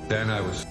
Then I was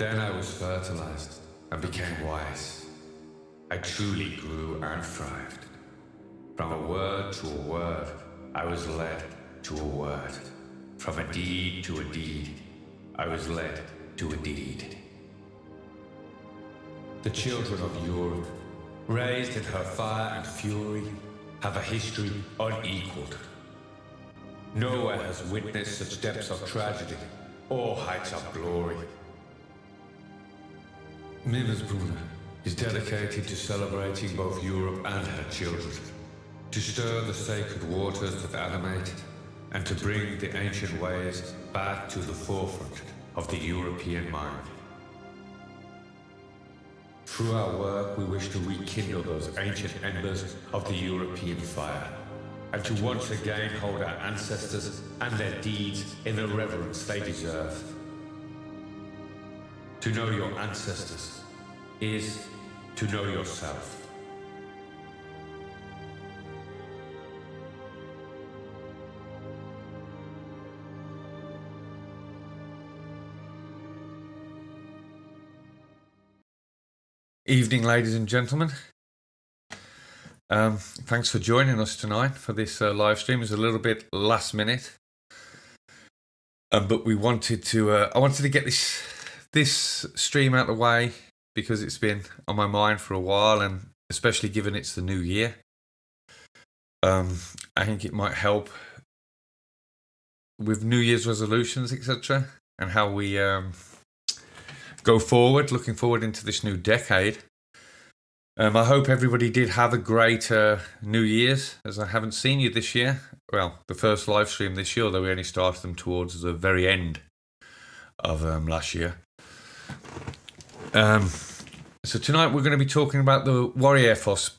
Then I was fertilized and became wise. I truly grew and thrived. From a word to a word, I was led to a word. From a deed to a deed, I was led to a deed. The children of Europe, raised in her fire and fury, have a history unequaled. Nowhere has witnessed such depths of tragedy or heights of glory. Mimmersbrunner is dedicated to celebrating both Europe and her children, to stir the sacred waters that animate, and to bring the ancient ways back to the forefront of the European mind. Through our work, we wish to rekindle those ancient embers of the European fire, and to once again hold our ancestors and their deeds in the reverence they deserve. To know your ancestors is to know yourself. Evening, ladies and gentlemen. Thanks for joining us tonight for this live stream. It's a little bit last minute, but we wanted to. I wanted to get this stream out of the way because it's been on my mind for a while, and especially given it's the new year, I think it might help with New Year's resolutions, etc., and how we go forward, looking forward into this new decade. I hope everybody did have a great New Year's, as I haven't seen you this year. Well, the first live stream this year, though we only started them towards the very end of last year. So tonight we're going to be talking about the warrior ethos,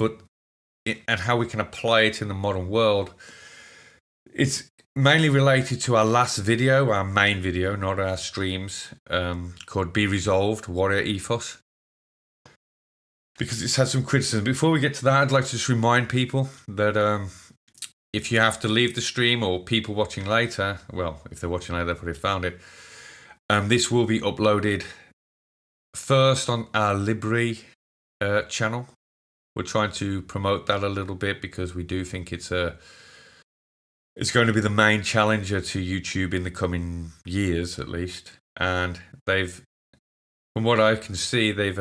and how we can apply it in the modern world. It's mainly related to our last video, our main video, not our streams, called Be Resolved, Warrior Ethos, because it's had some criticism. Before we get to that, I'd like to just remind people that if you have to leave the stream, or people watching later, well, if they're watching later, they probably found it, this will be uploaded first on our Libri channel. We're trying to promote that a little bit because we do think it's going to be the main challenger to YouTube in the coming years, at least. And from what I can see, they've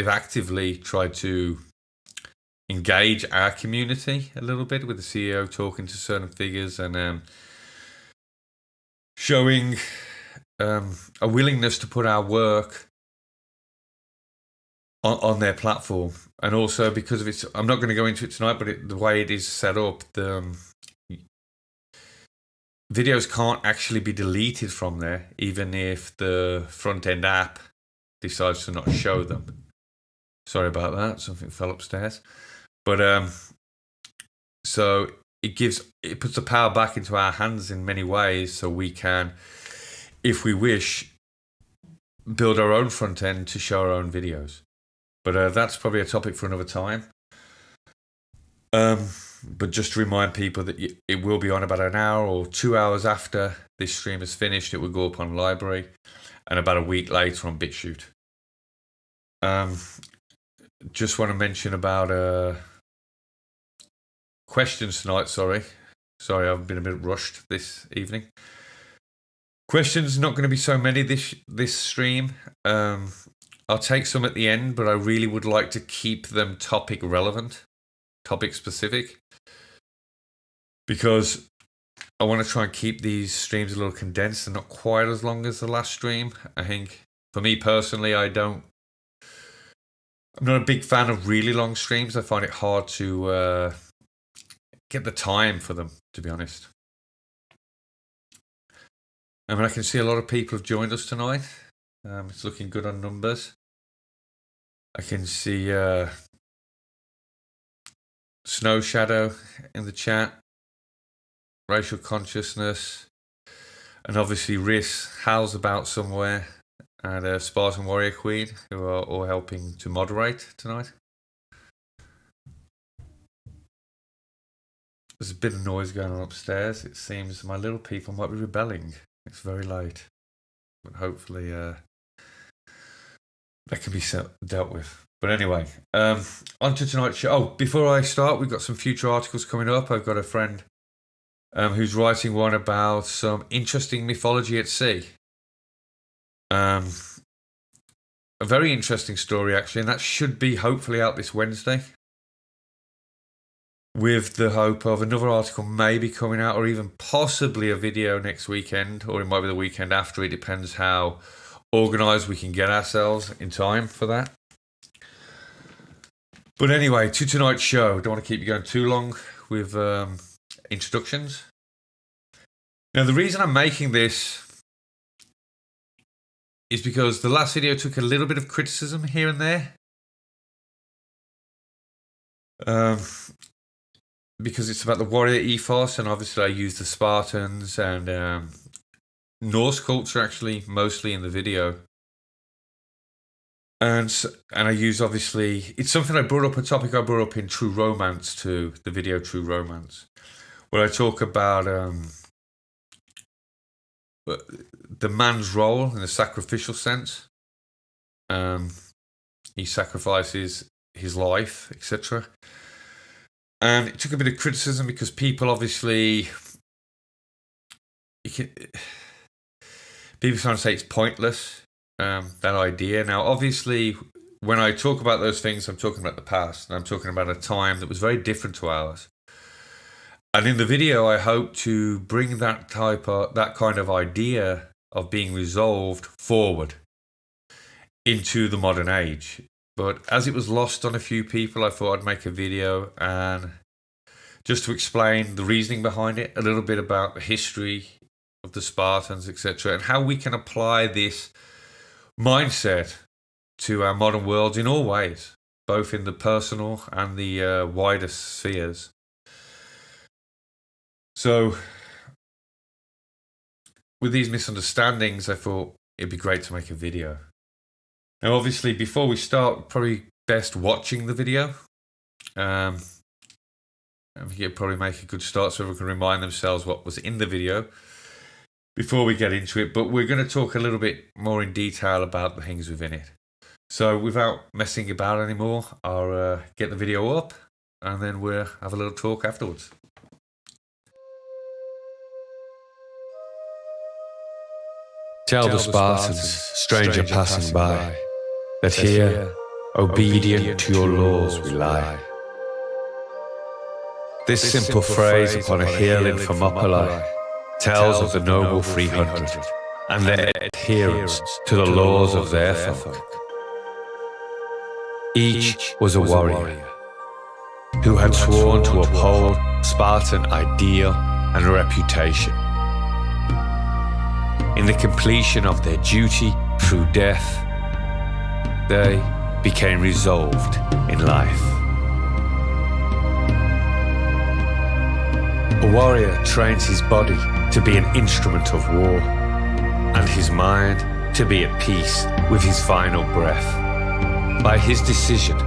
actively tried to engage our community a little bit, with the CEO talking to certain figures and showing a willingness to put our work on their platform. And also because of its, I'm not going to go into it tonight, but the way it is set up, the videos can't actually be deleted from there, even if the front-end app decides to not show them. Sorry about that, something fell upstairs. But so it puts the power back into our hands in many ways, so we can, if we wish, build our own front end to show our own videos. But that's probably a topic for another time. But just to remind people that it will be on about an hour or 2 hours after this stream is finished. It will go up on Library, and about a week later on BitChute. Just want to mention about questions tonight. Sorry, I've been a bit rushed this evening. Questions not going to be so many this stream. I'll take some at the end, but I really would like to keep them topic relevant, topic specific, because I want to try and keep these streams a little condensed and not quite as long as the last stream. I think for me personally, I'm not a big fan of really long streams. I find it hard to get the time for them, to be honest. I mean, I can see a lot of people have joined us tonight. It's looking good on numbers. I can see Snow Shadow in the chat, Racial Consciousness, and obviously Riss, Hal's about somewhere, and Spartan Warrior Queen, who are all helping to moderate tonight. There's a bit of noise going on upstairs. It seems my little people might be rebelling. It's very late, but hopefully that can be dealt with. But anyway, on to tonight's show. Oh, before I start, we've got some future articles coming up. I've got a friend who's writing one about some interesting mythology at sea. A very interesting story, actually, and that should be hopefully out this Wednesday, with the hope of another article maybe coming out, or even possibly a video next weekend, or it might be the weekend after. It depends how organised we can get ourselves in time for that. But anyway, to tonight's show. Don't want to keep you going too long with introductions. Now, the reason I'm making this is because the last video took a little bit of criticism here and there. Because it's about the warrior ethos, and obviously I use the Spartans and Norse culture, actually, mostly in the video. And I use, obviously, it's something a topic I brought up in True Romance too, the video True Romance, where I talk about the man's role in the sacrificial sense. He sacrifices his life, etc. And it took a bit of criticism because people obviously, people trying to say it's pointless, that idea. Now, obviously, when I talk about those things, I'm talking about the past, and I'm talking about a time that was very different to ours. And in the video, I hope to bring that kind of idea of being resolved forward into the modern age. But as it was lost on a few people, I thought I'd make a video and just to explain the reasoning behind it, a little bit about the history of the Spartans, etc., and how we can apply this mindset to our modern worlds in all ways, both in the personal and the wider spheres. So, with these misunderstandings, I thought it'd be great to make a video. Now, obviously, before we start, probably best watching the video. I think it'd probably make a good start so everyone can remind themselves what was in the video before we get into it. But we're going to talk a little bit more in detail about the things within it. So, without messing about anymore, I'll get the video up and then we'll have a little talk afterwards. Tell the Spartans, stranger passing by, that here, obedient to your laws we lie. This simple phrase upon a hill in Thermopylae tells of the noble 300 and their adherence to the laws of their folk. Each was a warrior who had sworn to uphold Spartan ideal and reputation. In the completion of their duty through death, they became resolved in life. A warrior trains his body to be an instrument of war, and his mind to be at peace with his final breath. By his decision,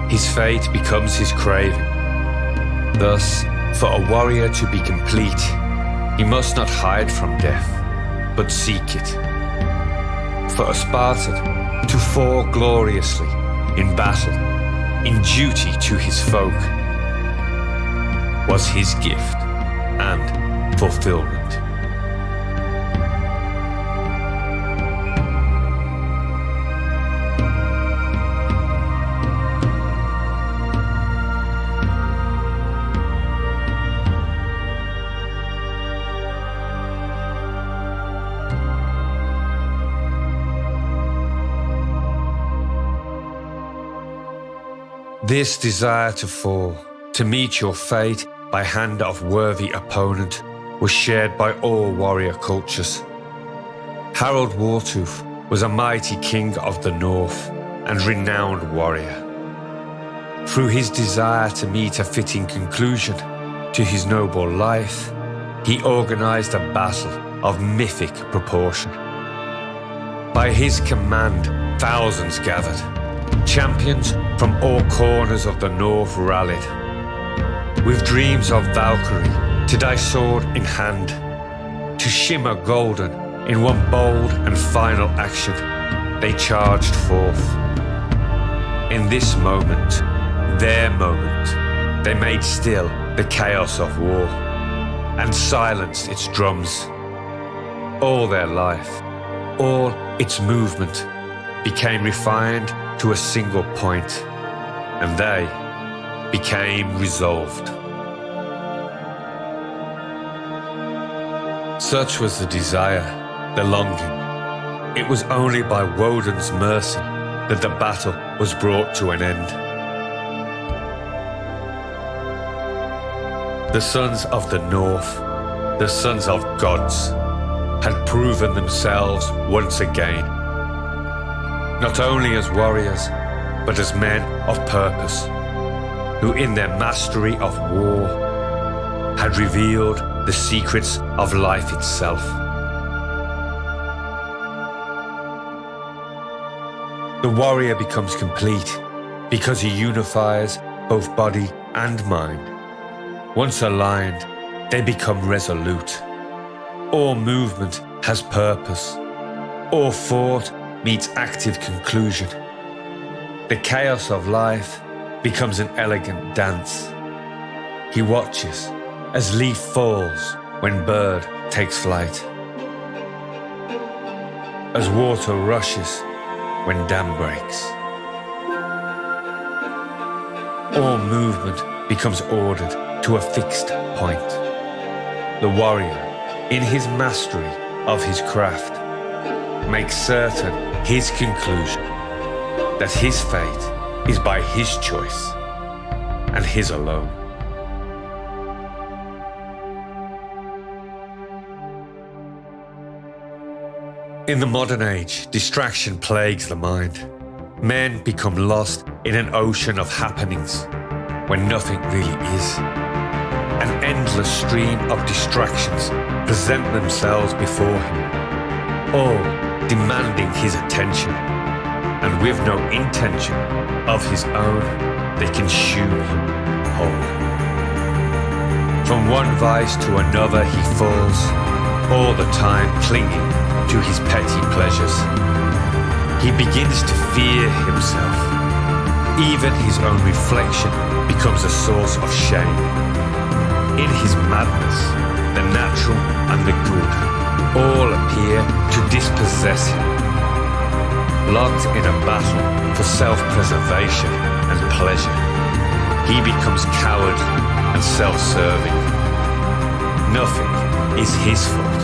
his fate becomes his craving. Thus, for a warrior to be complete, he must not hide from death, but seek it. For a Spartan to fall gloriously in battle, in duty to his folk, was his gift and fulfillment. This desire to fall, to meet your fate by hand of worthy opponent, was shared by all warrior cultures. Harald Wartooth was a mighty king of the north and renowned warrior. Through his desire to meet a fitting conclusion to his noble life, he organized a battle of mythic proportion. By his command, thousands gathered. Champions from all corners of the north rallied, with dreams of Valkyrie to die sword in hand, to shimmer golden in one bold and final action. They charged forth, In this moment, their moment, they made still the chaos of war and silenced its drums. All their life, all its movement became refined to a single point, and they became resolved. Such was the desire, the longing. It was only by Woden's mercy that the battle was brought to an end. The sons of the North, the sons of gods, had proven themselves once again, not only as warriors, but as men of purpose, who in their mastery of war had revealed the secrets of life itself. The warrior becomes complete because he unifies both body and mind. Once aligned, they become resolute. All movement has purpose. All thought meets active conclusion. The chaos of life becomes an elegant dance. He watches as leaf falls when bird takes flight, as water rushes when dam breaks. All movement becomes ordered to a fixed point. The warrior, in his mastery of his craft, makes certain his conclusion that his fate is by his choice and his alone. In the modern age, distraction plagues the mind. Men become lost in an ocean of happenings when nothing really is. An endless stream of distractions present themselves before him, all demanding his attention, and with no intention of his own, they consume him whole. From one vice to another he falls, all the time clinging to his petty pleasures. He begins to fear himself. Even his own reflection becomes a source of shame. In his madness, the natural and the good all appear to dispossess him. Locked in a battle for self-preservation and pleasure, he becomes cowardly and self-serving. Nothing is his fault,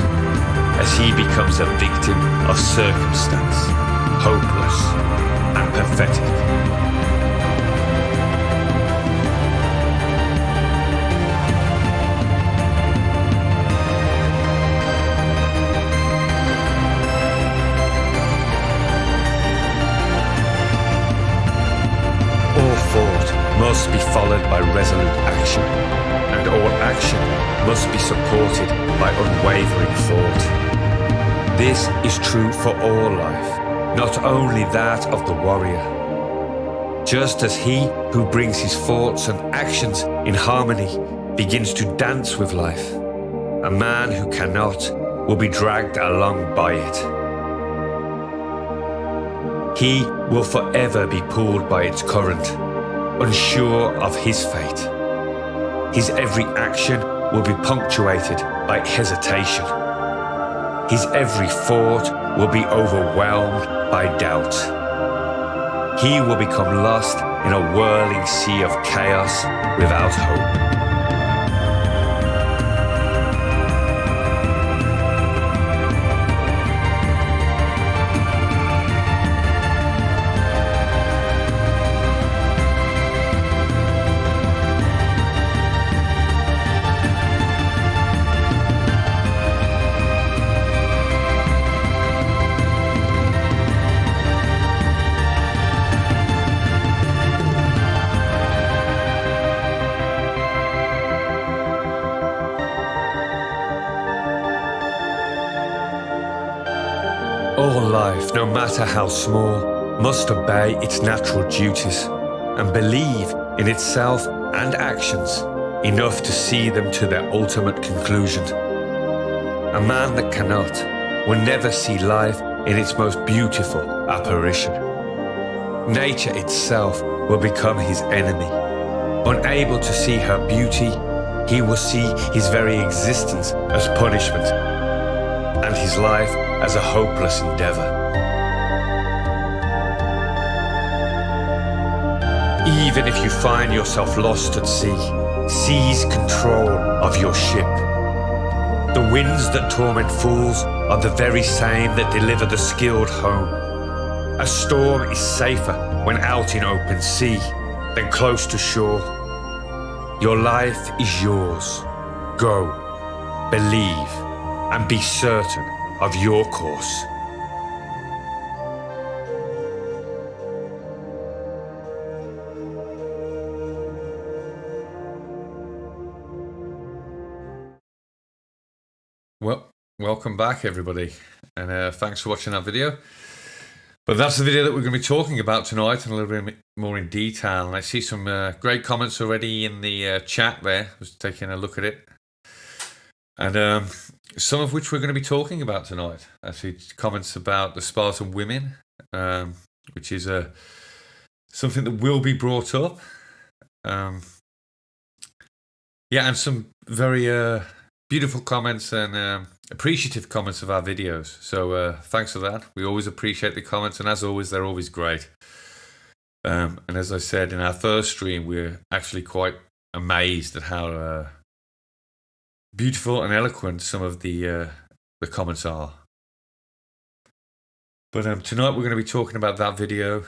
as he becomes a victim of circumstance, hopeless and pathetic. All thought must be followed by resolute action, and all action must be supported by unwavering thought. This is true for all life, not only that of the warrior. Just as he who brings his thoughts and actions in harmony begins to dance with life, a man who cannot will be dragged along by it. He will forever be pulled by its current, unsure of his fate. His every action will be punctuated by hesitation. His every thought will be overwhelmed by doubt. He will become lost in a whirling sea of chaos without hope. All life, no matter how small, must obey its natural duties and believe in itself and actions enough to see them to their ultimate conclusion. A man that cannot will never see life in its most beautiful apparition. nature itself will become his enemy. Unable to see her beauty, he will see his very existence as punishment, and his life as a hopeless endeavor. Even if you find yourself lost at sea, seize control of your ship. The winds that torment fools are the very same that deliver the skilled home. A storm is safer when out in open sea than close to shore. Your life is yours. Go, believe, and be certain of your course. Well, welcome back, everybody, and thanks for watching that video. But that's the video that we're going to be talking about tonight and a little bit more in detail. And I see some great comments already in the chat there. I was taking a look at it. And some of which we're going to be talking about tonight. I see comments about the Spartan women, which is something that will be brought up. Yeah, and some very beautiful comments and appreciative comments of our videos. So thanks for that. We always appreciate the comments, and as always, they're always great. And as I said in our first stream, we're actually quite amazed at how beautiful and eloquent some of the comments are. But tonight we're going to be talking about that video.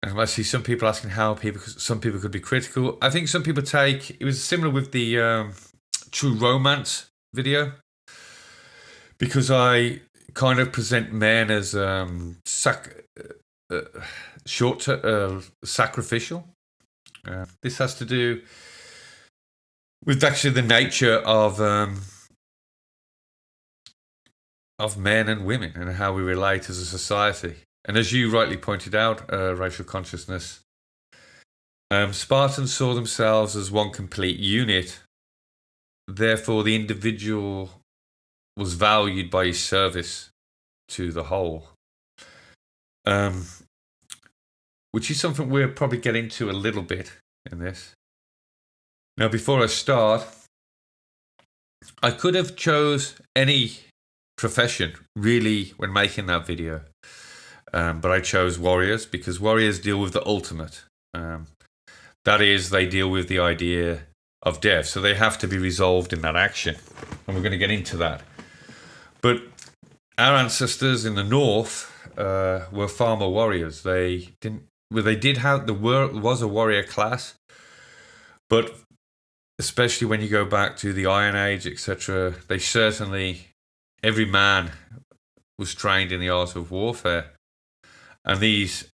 And I see some people asking how some people could be critical. I think some people it was similar with the True Romance video, because I kind of present men as sacrificial. This has to do with actually the nature of men and women and how we relate as a society. And as you rightly pointed out, racial consciousness, Spartans saw themselves as one complete unit. Therefore, the individual was valued by his service to the whole, which is something we'll probably get into a little bit in this. Now, before I start, I could have chose any profession, really, when making that video. But I chose warriors because warriors deal with the ultimate. That is, they deal with the idea of death. So they have to be resolved in that action. And we're going to get into that. But our ancestors in the north were far more warriors. There was a warrior class. But especially when you go back to the Iron Age, etc., every man was trained in the art of warfare. And these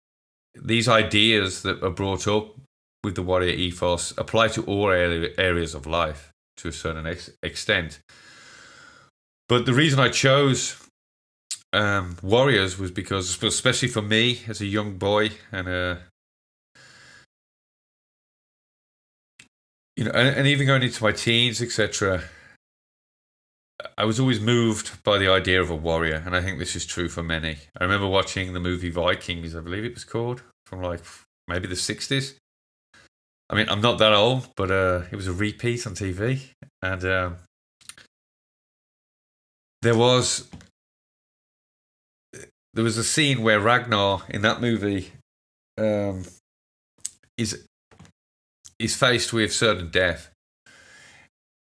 ideas that are brought up with the warrior ethos apply to all areas of life to a certain extent. But the reason I chose warriors was because, especially for me as a young boy, and and even going into my teens, etc., I was always moved by the idea of a warrior, and I think this is true for many. I remember watching the movie Vikings, I believe it was called, from like maybe the 60s. I mean, I'm not that old, but it was a repeat on TV. And there was a scene where Ragnar in that movie is faced with certain death.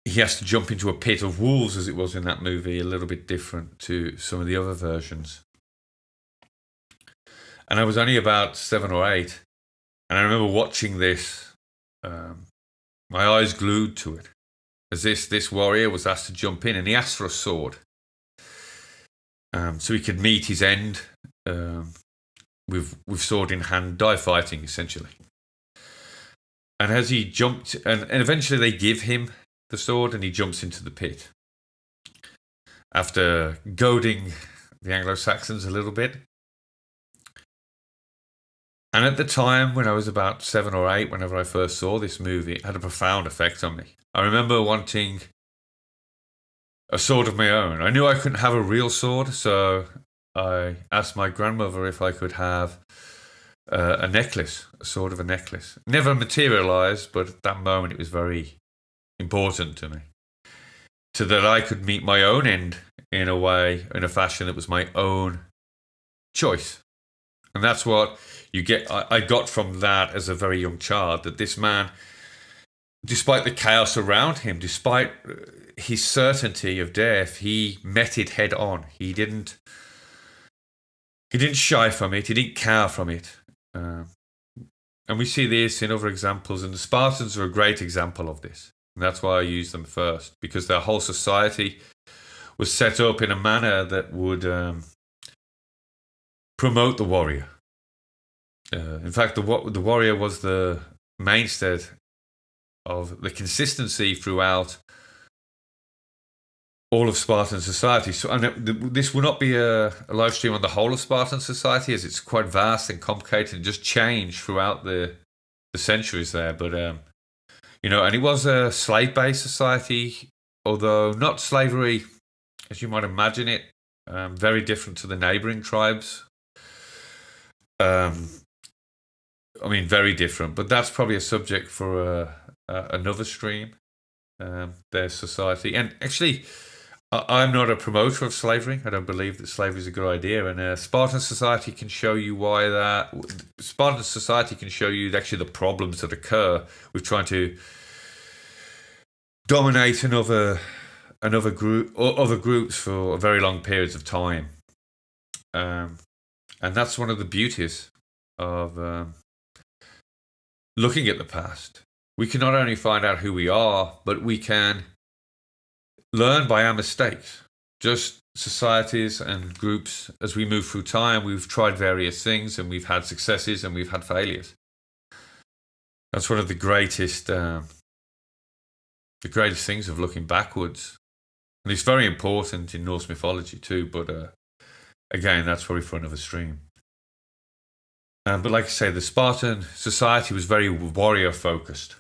He has to jump into a pit of wolves, as it was in that movie, a little bit different to some of the other versions. And I was only about 7 or 8, and I remember watching this, my eyes glued to it, as this warrior was asked to jump in, and he asked for a sword, so he could meet his end with sword in hand, die fighting, essentially. And as he jumped, and eventually they give him the sword, and he jumps into the pit after goading the Anglo-Saxons a little bit. And at the time, when I was about 7 or 8, whenever I first saw this movie, it had a profound effect on me. I remember wanting a sword of my own. I knew I couldn't have a real sword, so I asked my grandmother if I could have a necklace, a sort of a necklace. Never materialized, but at that moment it was very important to me. So that I could meet my own end in a way, in a fashion that was my own choice. And that's what you get. I got from that as a very young child, that this man, despite the chaos around him, despite his certainty of death, he met it head on. He didn't shy from it. He didn't cower from it. And we see this in other examples, and the Spartans are a great example of this. And that's why I use them first, because their whole society was set up in a manner that would promote the warrior. In fact, the warrior was the mainstay of the consistency throughout all of Spartan society. So, and this will not be a live stream on the whole of Spartan society, as it's quite vast and complicated and just changed throughout the centuries there. But and it was a slave-based society, although not slavery as you might imagine it. Very different to the neighboring tribes. Very different, but that's probably a subject for another stream. Their society, and actually, I'm not a promoter of slavery. I don't believe that slavery is a good idea, and Spartan society can show you why that. Spartan society can show you actually the problems that occur with trying to dominate another group or other groups for very long periods of time, and that's one of the beauties of looking at the past. We can not only find out who we are, but we can learn by our mistakes. Just societies and groups, as we move through time, we've tried various things, and we've had successes and we've had failures. That's one of the greatest things of looking backwards. And it's very important in Norse mythology too, but again, that's probably for another stream. But like I say, the Spartan society was very warrior focused.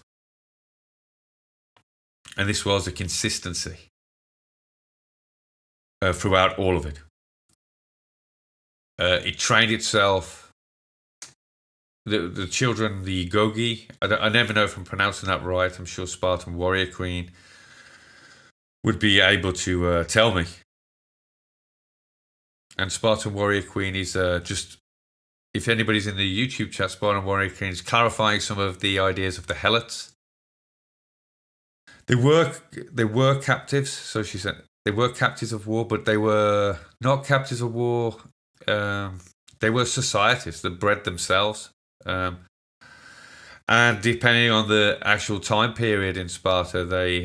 And this was a consistency throughout all of it. It trained itself. The children, the Gogi, I never know if I'm pronouncing that right. I'm sure Spartan Warrior Queen would be able to tell me. And Spartan Warrior Queen is just, if anybody's in the YouTube chat, Spartan Warrior Queen is clarifying some of the ideas of the Helots. They were captives, so she said they were captives of war, but they were not captives of war. They were societies that bred themselves. And depending on the actual time period in Sparta, they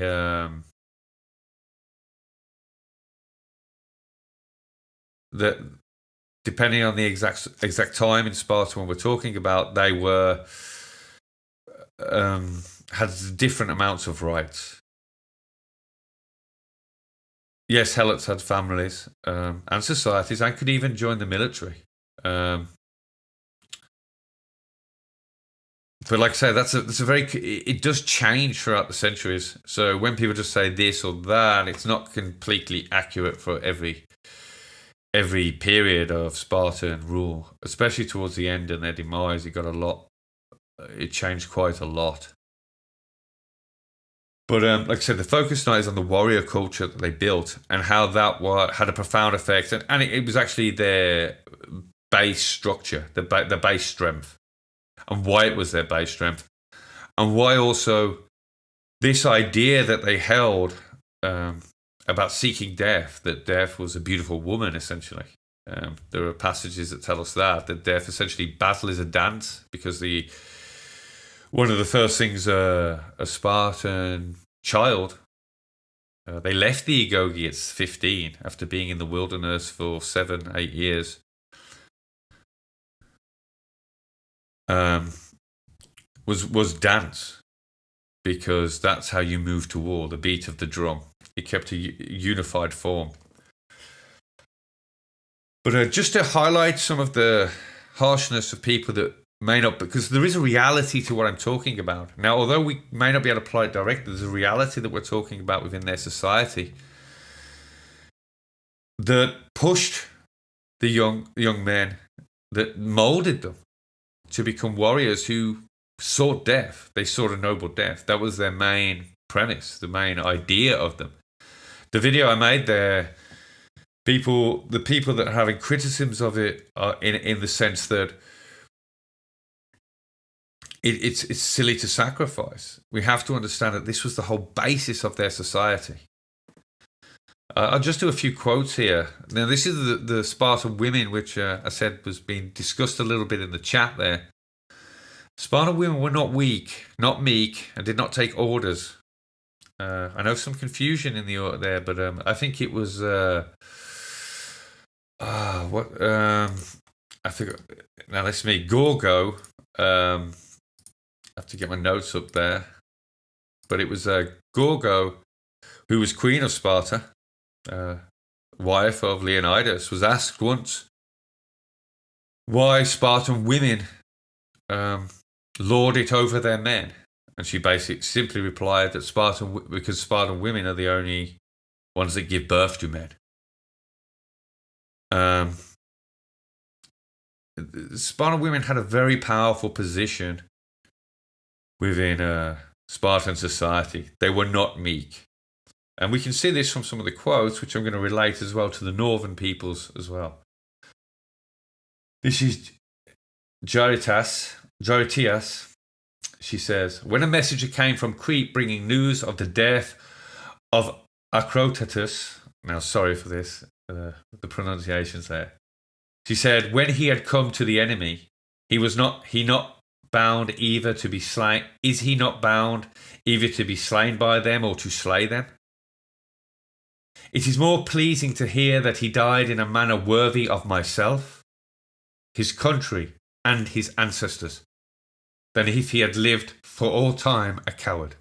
depending on the exact time in Sparta when we're talking about, they were had different amounts of rights. Yes, Helots had families and societies, and could even join the military. But like I say, that's a very. It does change throughout the centuries. So when people just say this or that, it's not completely accurate for every period of Spartan rule, especially towards the end and their demise. It changed quite a lot. But like I said, the focus now is on the warrior culture that they built and how that had a profound effect. And it was actually their base structure, the base strength, and why it was their base strength. And why also this idea that they held about seeking death, that death was a beautiful woman, essentially. There are passages that tell us that death, essentially, battle is a dance, because one of the first things a Spartan child, they left the Agoge at 15 after being in the wilderness for 7-8 years. Was dance, because that's how you move to war, the beat of the drum. It kept a unified form. But just to highlight some of the harshness of people that may not, because there is a reality to what I'm talking about. Now, although we may not be able to apply it directly, there's a reality that we're talking about within their society that pushed the young men that molded them to become warriors who sought death. They sought a noble death. That was their main premise, the main idea of them. The video I made there, the people that are having criticisms of it are in the sense that it's silly to sacrifice. We have to understand that this was the whole basis of their society. I'll just do a few quotes here. Now, this is the Spartan women, which I said was being discussed a little bit in the chat there. Spartan women were not weak, not meek, and did not take orders. I know some confusion in the order there, but I think it was I forgot. Now let's me Gorgo. I have to get my notes up there, but it was Gorgo, who was queen of Sparta, wife of Leonidas, was asked once why Spartan women lord it over their men. And she basically simply replied that because Spartan women are the only ones that give birth to men. Spartan women had a very powerful position within Spartan society. They were not meek. And we can see this from some of the quotes, which I'm going to relate as well to the northern peoples as well. This is Jaritias. She says, when a messenger came from Crete bringing news of the death of Acrotatus, now sorry for this, the pronunciations there. She said, when he had come to the enemy, he not bound either to be slain? Is he not bound either to be slain by them or to slay them? It is more pleasing to hear that he died in a manner worthy of myself, his country, and his ancestors, than if he had lived for all time a coward.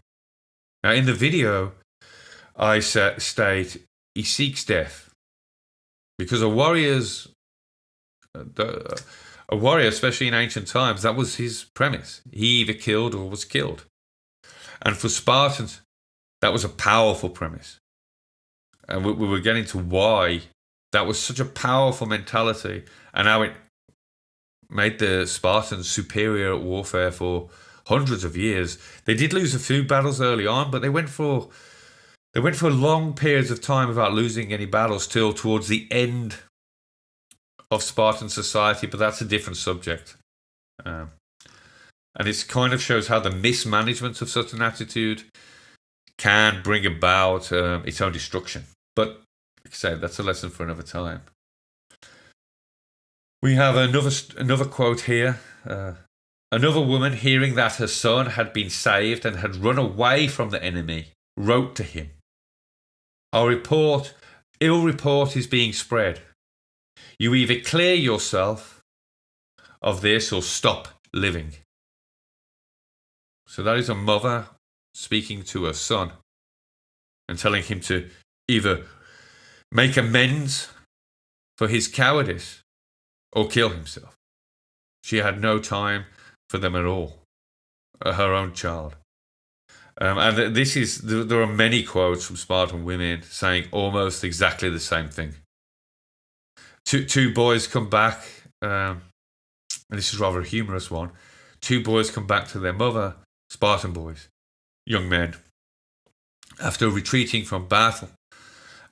Now, in the video, I state he seeks death because a warrior, especially in ancient times, that was his premise. He either killed or was killed. And for Spartans, that was a powerful premise. And we were getting to why that was such a powerful mentality and how it made the Spartans superior at warfare for hundreds of years. They did lose a few battles early on, but they went for long periods of time without losing any battles till towards the end of Spartan society, but that's a different subject. And it kind of shows how the mismanagement of such an attitude can bring about its own destruction. But like I say, that's a lesson for another time. We have another quote here. Another woman, hearing that her son had been saved and had run away from the enemy, wrote to him, ill report is being spread. You either clear yourself of this or stop living. So that is a mother speaking to her son and telling him to either make amends for his cowardice or kill himself. She had no time for them at all, her own child. And there are many quotes from Spartan women saying almost exactly the same thing. Two boys come back, and this is rather a humorous one. Two boys come back to their mother, Spartan boys, young men, after retreating from battle.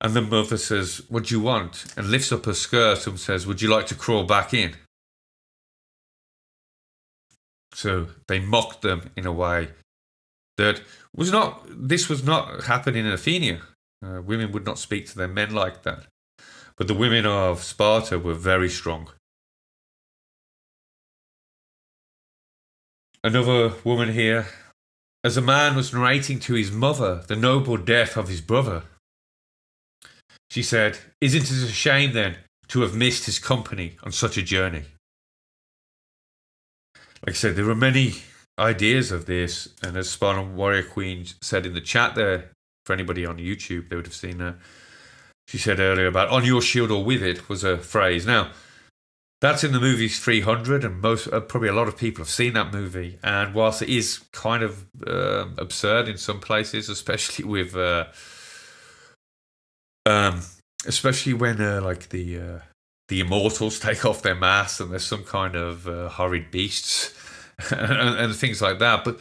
And the mother says, what do you want? And lifts up her skirt and says, would you like to crawl back in? So they mocked them in a way that this was not happening in Athenia. Women would not speak to their men like that. But the women of Sparta were very strong. Another woman here. As a man was narrating to his mother the noble death of his brother, she said, isn't it a shame then to have missed his company on such a journey? Like I said, there are many ideas of this, and as Spartan Warrior Queen said in the chat there, for anybody on YouTube, they would have seen her. She said earlier about on your shield or with it was a phrase. Now, that's in the movie 300, and probably a lot of people have seen that movie. And whilst it is kind of absurd in some places, especially with, especially when like the the immortals take off their masks and there's some kind of horrid beasts and things like that. But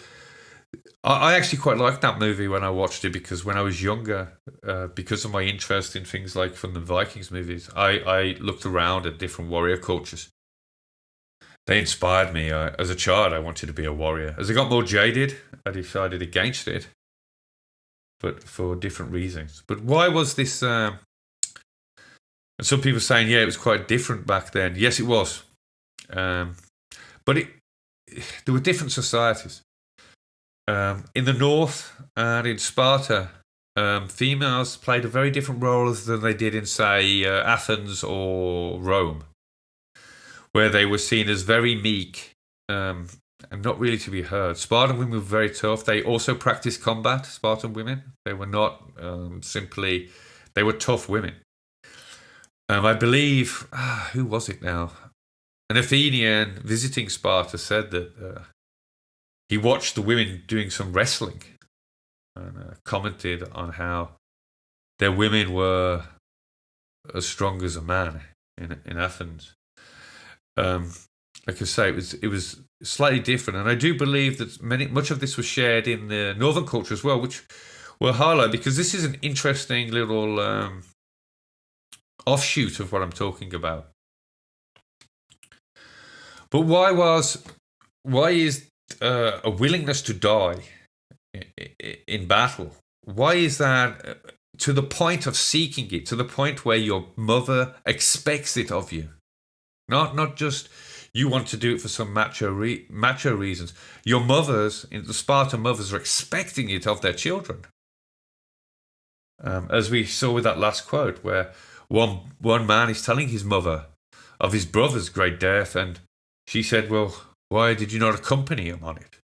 I actually quite liked that movie when I watched it, because when I was younger, because of my interest in things like from the Vikings movies, I looked around at different warrior cultures. They inspired me. As a child, I wanted to be a warrior. As I got more jaded, I decided against it, but for different reasons. But why was this? And some people saying, yeah, it was quite different back then. Yes, it was. But there were different societies. In the north and in Sparta, females played a very different role than they did in, say, Athens or Rome, where they were seen as very meek and not really to be heard. Spartan women were very tough. They also practiced combat, Spartan women. They were not simply, they were tough women. I believe, who was it now? An Athenian visiting Sparta said that he watched the women doing some wrestling and commented on how their women were as strong as a man in Athens. Like I say, it was slightly different, and I do believe that much of this was shared in the northern culture as well, which we'll highlight because this is an interesting little offshoot of what I'm talking about. But why is a willingness to die in battle? Why is that to the point of seeking it, to the point where your mother expects it of you? Not just you want to do it for some macho reasons. Your mothers, the Spartan mothers, are expecting it of their children. As we saw with that last quote, where one man is telling his mother of his brother's great death, and she said, well, why did you not accompany him on it?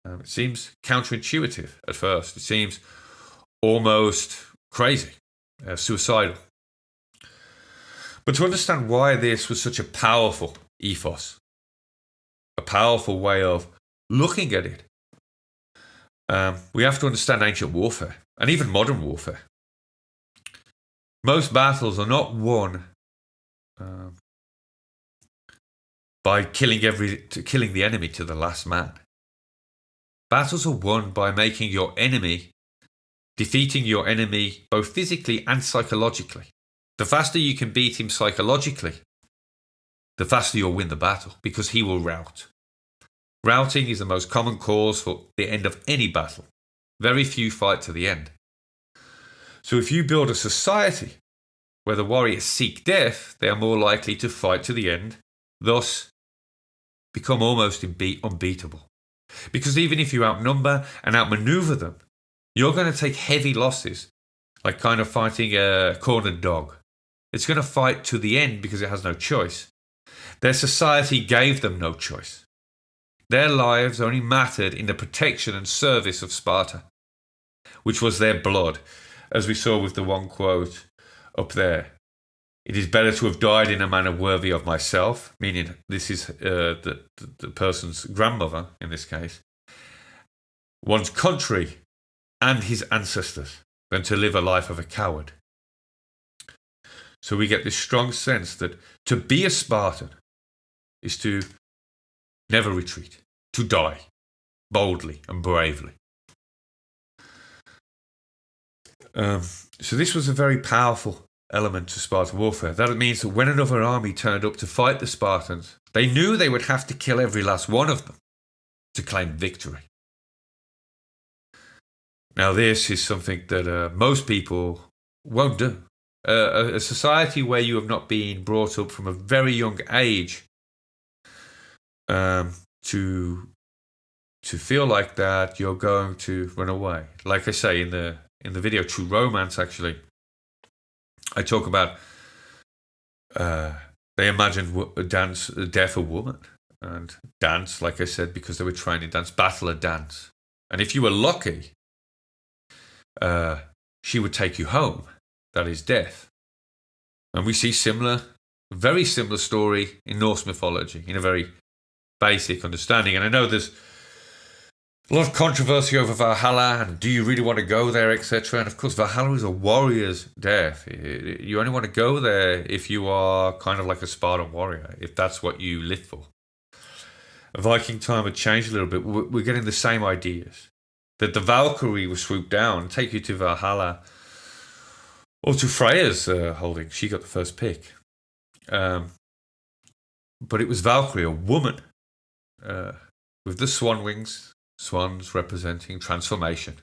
It seems counterintuitive at first. It seems almost crazy, suicidal. But to understand why this was such a powerful ethos, a powerful way of looking at it, we have to understand ancient warfare and even modern warfare. Most battles are not won by killing the enemy to the last man. Battles are won by defeating your enemy both physically and psychologically. The faster you can beat him psychologically, the faster you'll win the battle, because he will rout. Routing is the most common cause for the end of any battle. Very few fight to the end. So if you build a society where the warriors seek death, they are more likely to fight to the end, thus become almost unbeatable. Because even if you outnumber and outmaneuver them, you're going to take heavy losses, like kind of fighting a cornered dog. It's going to fight to the end because it has no choice. Their society gave them no choice. Their lives only mattered in the protection and service of Sparta, which was their blood, as we saw with the one quote up there. It is better to have died in a manner worthy of myself, meaning this is the person's grandmother in this case, one's country and his ancestors, than to live a life of a coward. So we get this strong sense that to be a Spartan is to never retreat, to die boldly and bravely. So this was a very powerful element to Spartan warfare. That means that when another army turned up to fight the Spartans, they knew they would have to kill every last one of them to claim victory. Now this is something that most people won't do. A society where you have not been brought up from a very young age to feel like that, you're going to run away. Like I say in the video True Romance, actually, I talk about they imagined death a woman, and dance, like I said, because they were trained in dance, battle a dance. And if you were lucky, she would take you home. That is death. And we see very similar story in Norse mythology, in a very basic understanding. And I know there's A lot of controversy over Valhalla and do you really want to go there, etc. And of course, Valhalla is a warrior's death. You only want to go there if you are kind of like a Spartan warrior, if that's what you live for. A Viking time had changed a little bit. We're getting the same ideas. That the Valkyrie will swoop down and take you to Valhalla or to Freya's holding. She got the first pick. But it was Valkyrie, a woman, with the swan wings. Swans representing transformation,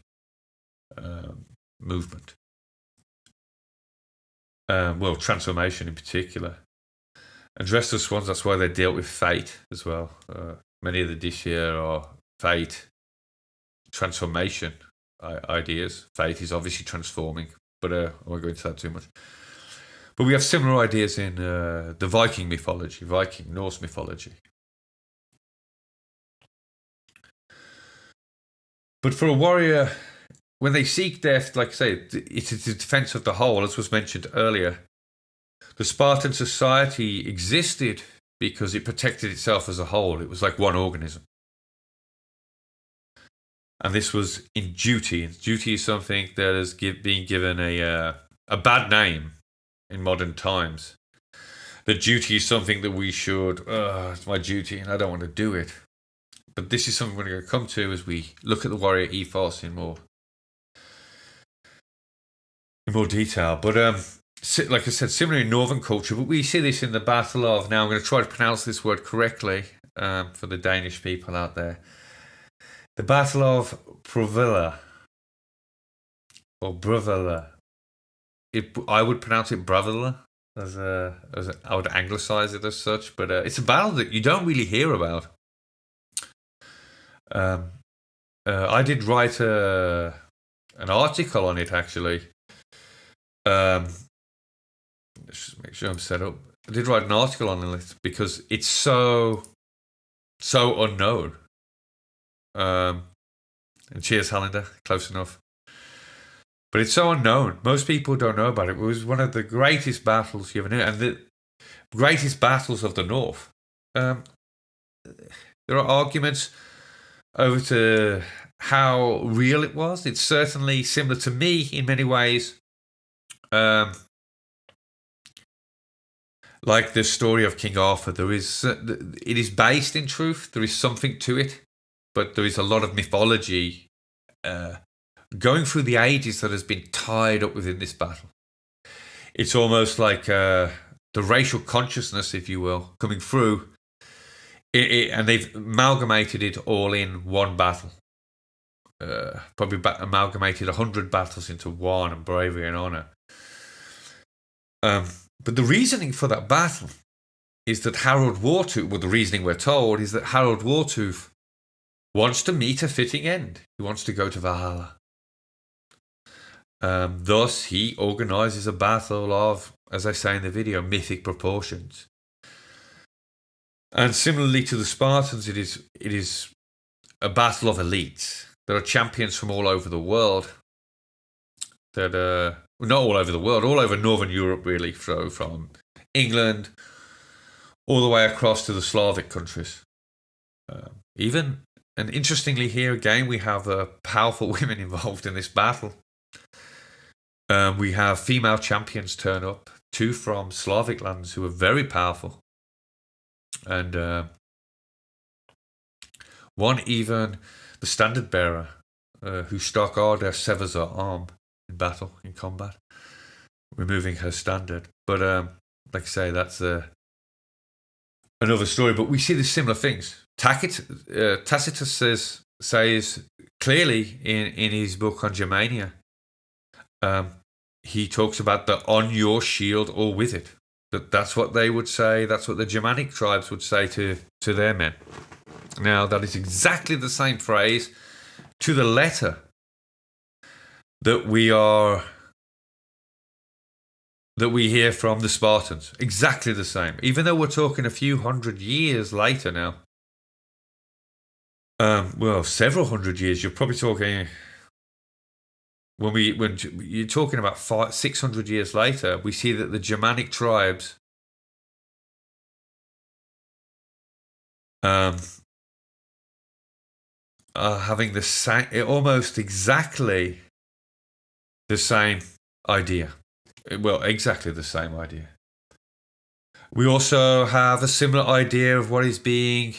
movement. Transformation in particular. And dressed as swans, that's why they dealt with fate as well. Many of the dishes here are fate, transformation ideas. Fate is obviously transforming, but I won't go into that too much. But we have similar ideas in the Viking mythology, Viking Norse mythology. But for a warrior, when they seek death, like I say, it is the defense of the whole, as was mentioned earlier. The Spartan society existed because it protected itself as a whole. It was like one organism. And this was in duty. And duty is something that has been given a bad name in modern times. The duty is something that we should, it's my duty and I don't want to do it. But this is something we're going to come to as we look at the warrior ethos in more detail. But like I said, similar in Northern culture, but we see this in the Battle of, now I'm going to try to pronounce this word correctly for the Danish people out there. The Battle of Brovilla, or Brovilla. I would pronounce it Brovilla, as I would anglicize it as such, but it's a battle that you don't really hear about. I did write an article on it, actually. Let's just make sure I'm set up. I did write an article on it because it's so unknown. And cheers, Hallander, close enough. But it's so unknown. Most people don't know about it. It was one of the greatest battles you ever knew, and the greatest battles of the North. There are arguments over to how real it was. It's certainly similar to me in many ways. Like the story of King Arthur, it is based in truth. There is something to it, but there is a lot of mythology going through the ages that has been tied up within this battle. It's almost like the racial consciousness, if you will, coming through. And they've amalgamated it all in one battle. Probably amalgamated 100 battles into one, and bravery and honor. But the reasoning for that battle is that Harold Wartooth, well, the reasoning we're told is that Harold Wartooth wants to meet a fitting end. He wants to go to Valhalla. Thus, he organizes a battle of, as I say in the video, mythic proportions. And similarly to the Spartans, it is a battle of elites. There are champions from all over the world. That not all over the world, all over Northern Europe, really. So from England all the way across to the Slavic countries. And interestingly, here again, we have powerful women involved in this battle. We have female champions turn up, 2 from Slavic lands who are very powerful. And one even, the standard bearer, who Stark severs her arm in battle, in combat, removing her standard. But like I say, that's another story. But we see the similar things. Tacitus says clearly in his book on Germania, he talks about the on your shield or with it. That's what they would say. That's what the Germanic tribes would say to their men. Now, that is exactly the same phrase to the letter that we hear from the Spartans. Exactly the same. Even though we're talking a few hundred years later now. Several hundred years. You're probably talking... When you're talking about 600 years later, we see that the Germanic tribes are are having the same, almost exactly the same idea. Well, exactly the same idea. We also have a similar idea of what is being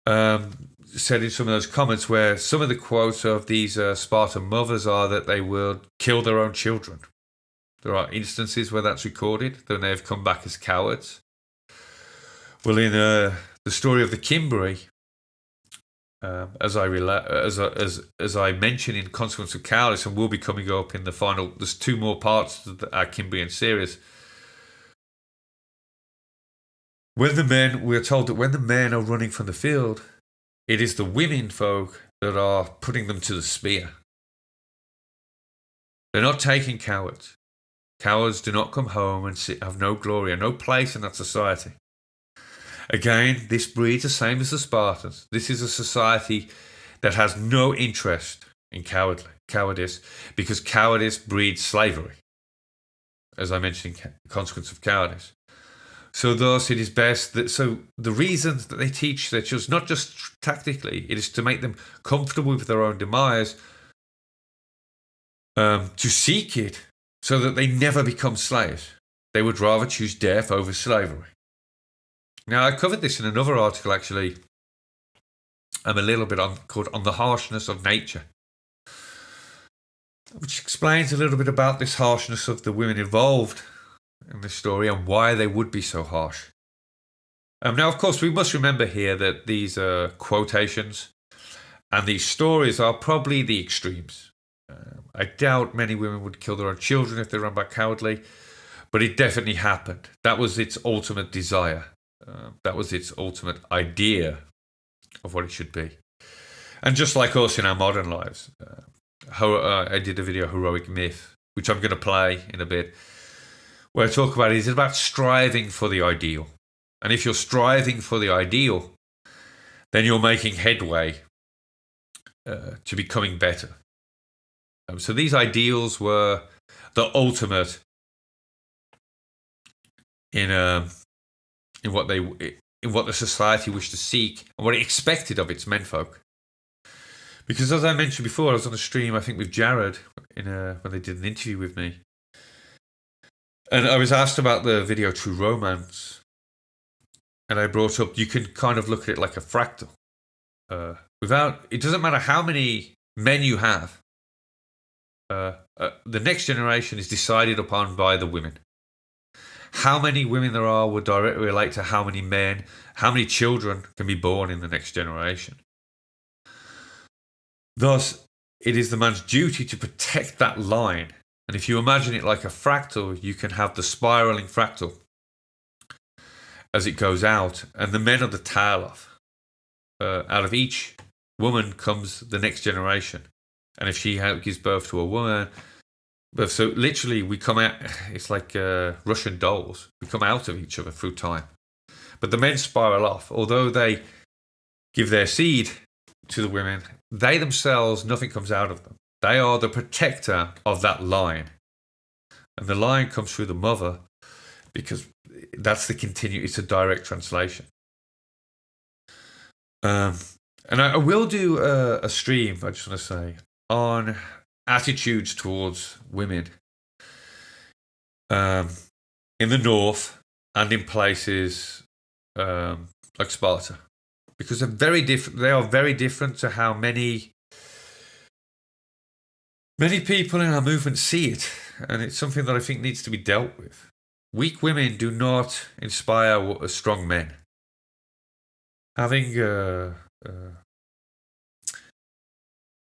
said in some of those comments, where some of the quotes of these Spartan mothers are that they will kill their own children. There are instances where that's recorded, that they have come back as cowards. Well, in the story of the Kimberley, as I mentioned in Consequence of Cowardice, and will be coming up in the final, there's 2 more parts of our Kimbrian series. We're told that when the men are running from the field, it is the women folk that are putting them to the spear. They're not taking cowards. Cowards do not come home and have no glory and no place in that society. Again, this breeds the same as the Spartans. This is a society that has no interest in cowardice, because cowardice breeds slavery, as I mentioned in Consequence of Cowardice. So thus it is best that, so the reasons that they teach their children, not just tactically, it is to make them comfortable with their own demise, to seek it so that they never become slaves. They would rather choose death over slavery. Now, I covered this in another article, actually. I'm a little bit called On the Harshness of Nature, which explains a little bit about this harshness of the women involved in this story and why they would be so harsh. Now, of course, we must remember here that these quotations and these stories are probably the extremes. I doubt many women would kill their own children if they ran back cowardly, but it definitely happened. That was its ultimate desire. That was its ultimate idea of what it should be. And just like us in our modern lives, I did a video, Heroic Myth, which I'm going to play in a bit, where I talk about it is about striving for the ideal. And if you're striving for the ideal, then you're making headway to becoming better. So these ideals were the ultimate in what the society wished to seek and what it expected of its menfolk. Because as I mentioned before, I was on a stream, I think with Jared, when they did an interview with me, and I was asked about the video True Romance, and I brought up, you can kind of look at it like a fractal. It doesn't matter how many men you have, the next generation is decided upon by the women. How many women there are will directly relate to how many men, how many children can be born in the next generation. Thus, it is the man's duty to protect that line. And if you imagine it like a fractal, you can have the spiraling fractal as it goes out, and the men are the tail off. Out of each woman comes the next generation. And if she gives birth to a woman, so literally we come out, it's like Russian dolls. We come out of each other through time. But the men spiral off. Although they give their seed to the women, they themselves, nothing comes out of them. They are the protector of that line. And the line comes through the mother, because that's it's a direct translation. And I will do a stream, I just want to say, on attitudes towards women in the north and in places like Sparta, because they're very different. They are very different to how many people in our movement see it, and it's something that I think needs to be dealt with. Weak women do not inspire strong men. Having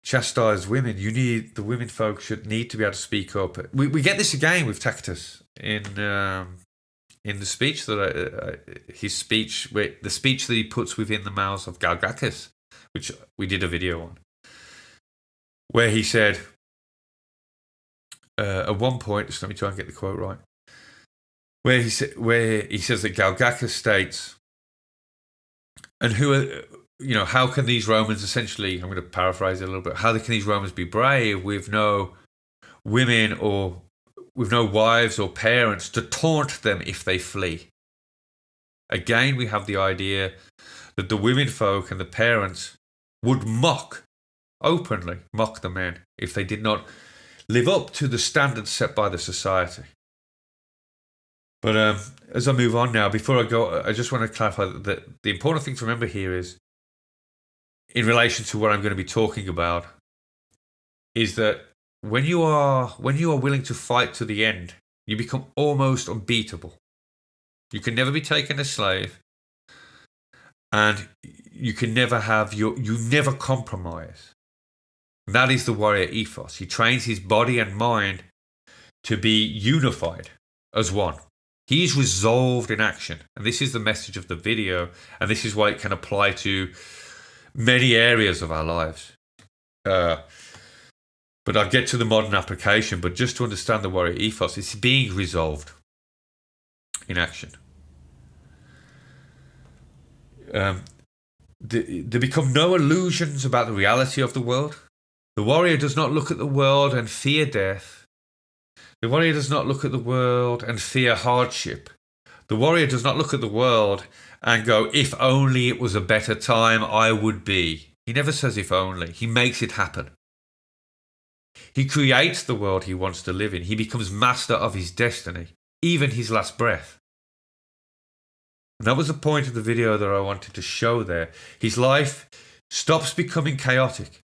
chastised women, the women folk should need to be able to speak up. We get this again with Tacitus in the speech that the speech that he puts within the mouths of Galgacus, which we did a video on, where he said at one point, just let me try and get the quote right, where he says that Galgacus states, and how can these Romans essentially, I'm going to paraphrase it a little bit, how can these Romans be brave with no women or with no wives or parents to taunt them if they flee? Again, we have the idea that the women folk and the parents would openly mock the men if they did not live up to the standards set by the society. But as I move on now, before I go, I just want to clarify that the important thing to remember here is, in relation to what I'm going to be talking about, is that when you are willing to fight to the end, you become almost unbeatable. You can never be taken as slave, and you can never you never compromise. And that is the warrior ethos. He trains his body and mind to be unified as one. He is resolved in action. And this is the message of the video. And this is why it can apply to many areas of our lives. But I'll get to the modern application. But just to understand the warrior ethos, it's being resolved in action. There become no illusions about the reality of the world. The warrior does not look at the world and fear death. The warrior does not look at the world and fear hardship. The warrior does not look at the world and go, if only it was a better time, I would be. He never says if only. He makes it happen. He creates the world he wants to live in. He becomes master of his destiny, even his last breath. And that was the point of the video that I wanted to show there. His life stops becoming chaotic.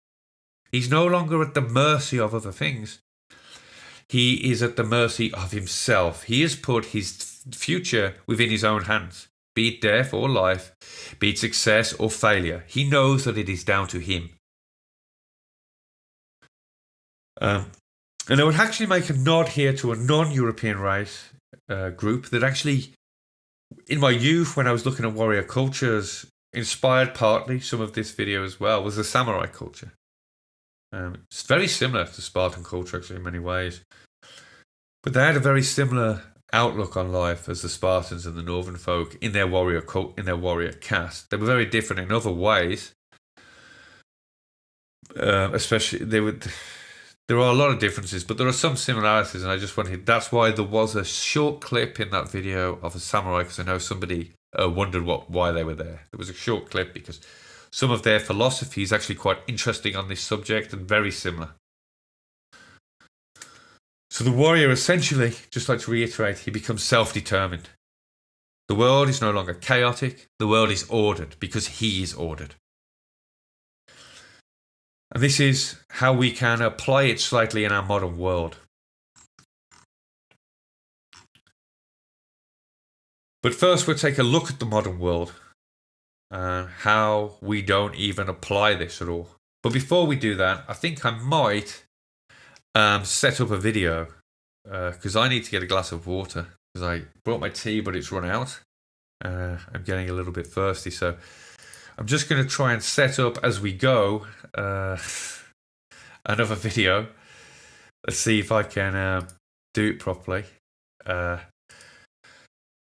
He's no longer at the mercy of other things. He is at the mercy of himself. He has put his future within his own hands, be it death or life, be it success or failure. He knows that it is down to him. And I would actually make a nod here to a non-European race group that actually, in my youth, when I was looking at warrior cultures, inspired partly some of this video as well, was the samurai culture. It's very similar to Spartan culture, actually, in many ways. But they had a very similar outlook on life as the Spartans and the Northern folk in their warrior caste. They were very different in other ways. Especially, there are a lot of differences, but there are some similarities, and I just wanted. That's why there was a short clip in that video of a samurai, because I know somebody wondered why they were there. There was a short clip because some of their philosophy is actually quite interesting on this subject and very similar. So the warrior essentially, just like to reiterate, he becomes self-determined. The world is no longer chaotic. The world is ordered because he is ordered. And this is how we can apply it slightly in our modern world. But first, we'll take a look at the modern world and how we don't even apply this at all. But before we do that, I think I might set up a video because I need to get a glass of water because I brought my tea, but it's run out. I'm getting a little bit thirsty, so I'm just going to try and set up as we go another video. Let's see if I can do it properly.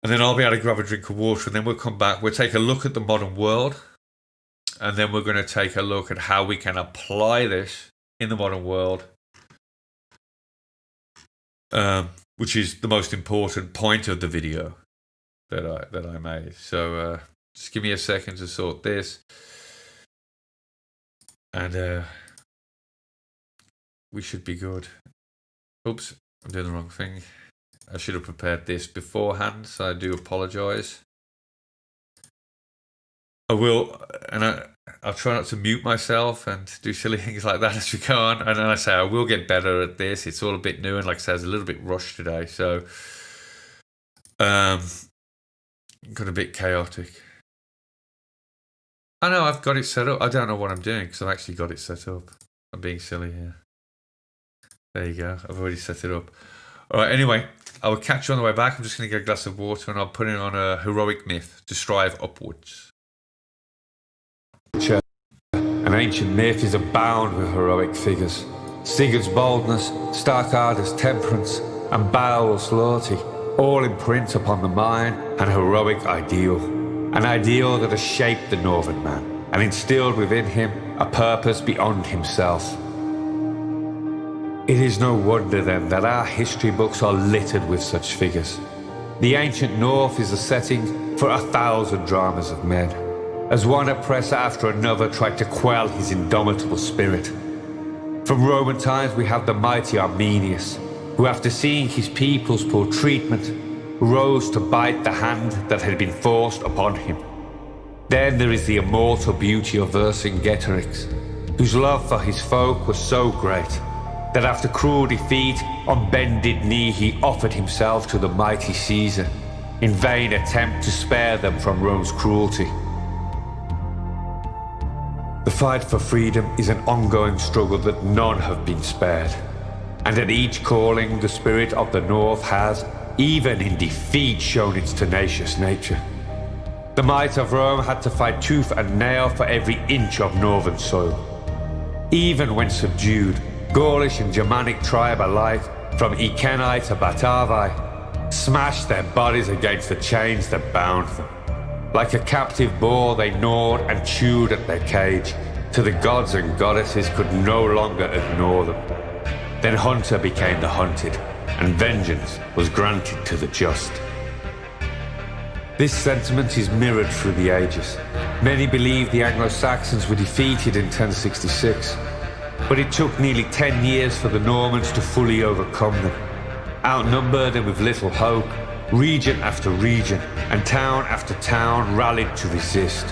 And then I'll be able to grab a drink of water, and then we'll come back. We'll take a look at the modern world, and then we're going to take a look at how we can apply this in the modern world, which is the most important point of the video that I made. So just give me a second to sort this, and we should be good. Oops, I'm doing the wrong thing. I should have prepared this beforehand, so I do apologise. I will, and I'll try not to mute myself and do silly things like that as we go on. And then I say I will get better at this. It's all a bit new, and like I said, it's a little bit rushed today, so got a bit chaotic. I know I've got it set up. I don't know what I'm doing because I've actually got it set up. I'm being silly here. There you go. I've already set it up. All right, anyway, I will catch you on the way back. I'm just going to get a glass of water and I'll put it on a heroic myth to strive upwards. An ancient myth is abound with heroic figures. Sigurd's boldness, Starkarder's temperance, and Beowulf's loyalty, all imprint upon the mind an heroic ideal. An ideal that has shaped the Northern man and instilled within him a purpose beyond himself. It is no wonder then that our history books are littered with such figures. The ancient North is the setting for 1,000 dramas of men, as one oppressor after another tried to quell his indomitable spirit. From Roman times we have the mighty Arminius, who after seeing his people's poor treatment, rose to bite the hand that had been forced upon him. Then there is the immortal beauty of Vercingetorix, whose love for his folk was so great that after cruel defeat, on bended knee he offered himself to the mighty Caesar, in vain attempt to spare them from Rome's cruelty. The fight for freedom is an ongoing struggle that none have been spared, and at each calling the spirit of the North has, even in defeat, shown its tenacious nature. The might of Rome had to fight tooth and nail for every inch of northern soil. Even when subdued, Gaulish and Germanic tribe alike, from Iceni to Batavi, smashed their bodies against the chains that bound them. Like a captive boar, they gnawed and chewed at their cage, till the gods and goddesses could no longer ignore them. Then hunter became the hunted, and vengeance was granted to the just. This sentiment is mirrored through the ages. Many believe the Anglo-Saxons were defeated in 1066, but it took nearly 10 years for the Normans to fully overcome them. Outnumbered and with little hope, region after region and town after town rallied to resist,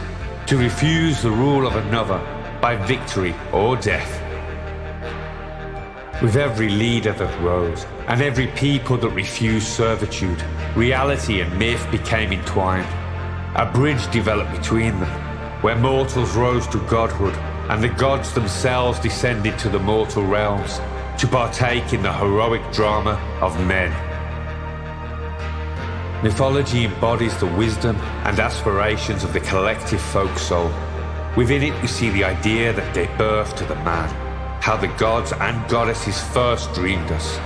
to refuse the rule of another by victory or death. With every leader that rose, and every people that refused servitude, reality and myth became entwined. A bridge developed between them, where mortals rose to godhood, and the gods themselves descended to the mortal realms, to partake in the heroic drama of men. Mythology embodies the wisdom and aspirations of the collective folk soul. Within it we see the idea that gave birth to the man, how the gods and goddesses first dreamed us.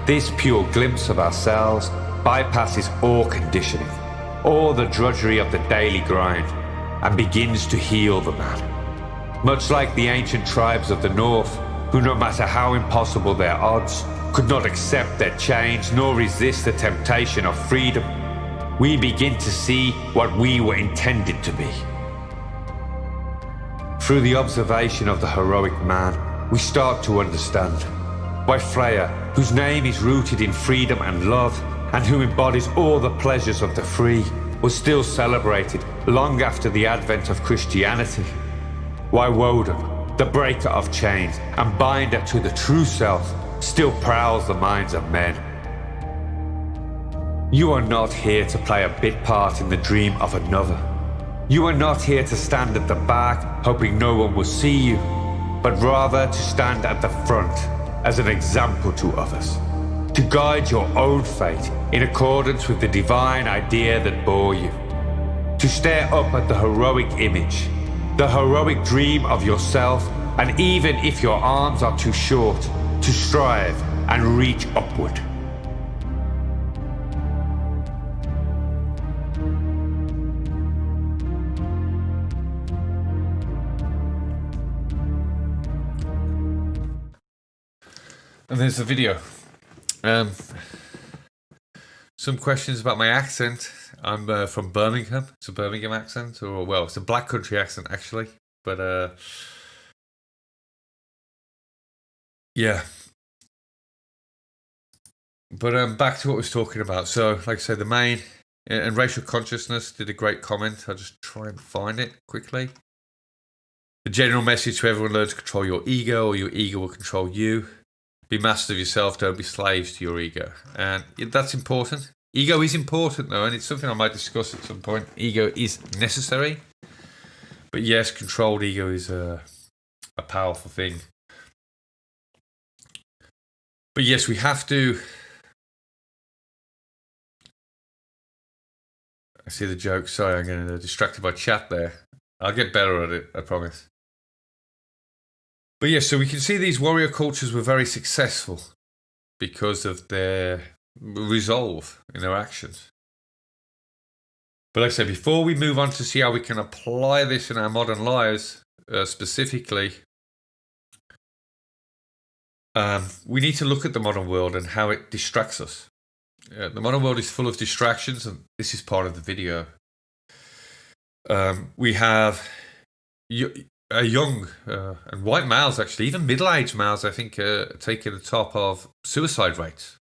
This pure glimpse of ourselves bypasses all conditioning, all the drudgery of the daily grind, and begins to heal the man. Much like the ancient tribes of the north, who no matter how impossible their odds, could not accept their chains nor resist the temptation of freedom, we begin to see what we were intended to be. Through the observation of the heroic man, we start to understand why Freya, whose name is rooted in freedom and love, and who embodies all the pleasures of the free, was still celebrated long after the advent of Christianity. Why Woden, the breaker of chains and binder to the true self, still prowls the minds of men. You are not here to play a bit part in the dream of another. You are not here to stand at the back, hoping no one will see you, but rather to stand at the front as an example to others, to guide your own fate in accordance with the divine idea that bore you, to stare up at the heroic image, the heroic dream of yourself, and even if your arms are too short, to strive and reach upward. And there's the video. Some questions about my accent. I'm from Birmingham. It's a Birmingham accent, or well, it's a Black Country accent actually. But yeah. But back to what I was talking about. So, like I said, the main and racial consciousness did a great comment. I'll just try and find it quickly. The general message to everyone: learn to control your ego, or your ego will control you. Be masters of yourself, don't be slaves to your ego. And that's important. Ego is important though, and it's something I might discuss at some point. Ego is necessary. But yes, controlled ego is a powerful thing. But yes, we have to... I see the joke. Sorry, I'm getting distracted by chat there. I'll get better at it, I promise. But yes, so we can see these warrior cultures were very successful because of their resolve in their actions. But like I said, before we move on to see how we can apply this in our modern lives, specifically, we need to look at the modern world and how it distracts us. The modern world is full of distractions, and this is part of the video. We have young and white males, actually, even middle-aged males, I think, taking the top of suicide rates.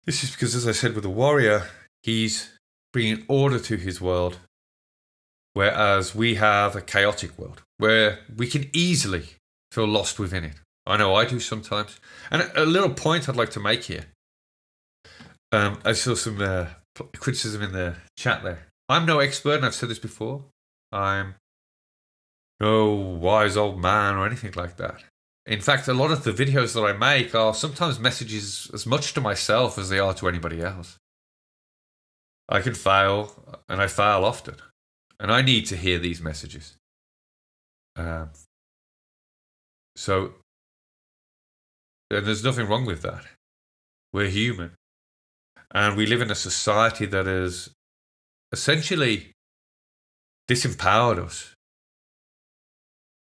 This is because, as I said, with the warrior, he's bringing order to his world, whereas we have a chaotic world where we can easily feel lost within it. I know I do sometimes. And a little point I'd like to make here. I saw some criticism in the chat there. I'm no expert, and I've said this before. I'm no wise old man or anything like that. In fact, a lot of the videos that I make are sometimes messages as much to myself as they are to anybody else. I can fail, and I fail often. And I need to hear these messages. So, and there's nothing wrong with that. We're human. And we live in a society that has essentially disempowered us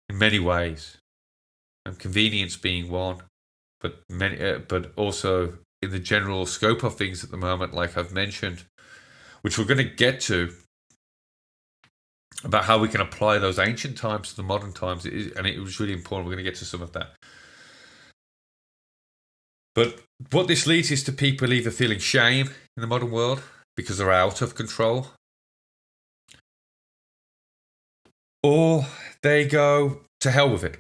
in many ways. And convenience being one, but also in the general scope of things at the moment, like I've mentioned, which we're going to get to, about how we can apply those ancient times to the modern times, and it was really important. We're going to get to some of that. But what this leads is to people either feeling shame in the modern world because they're out of control, or they go to hell with it.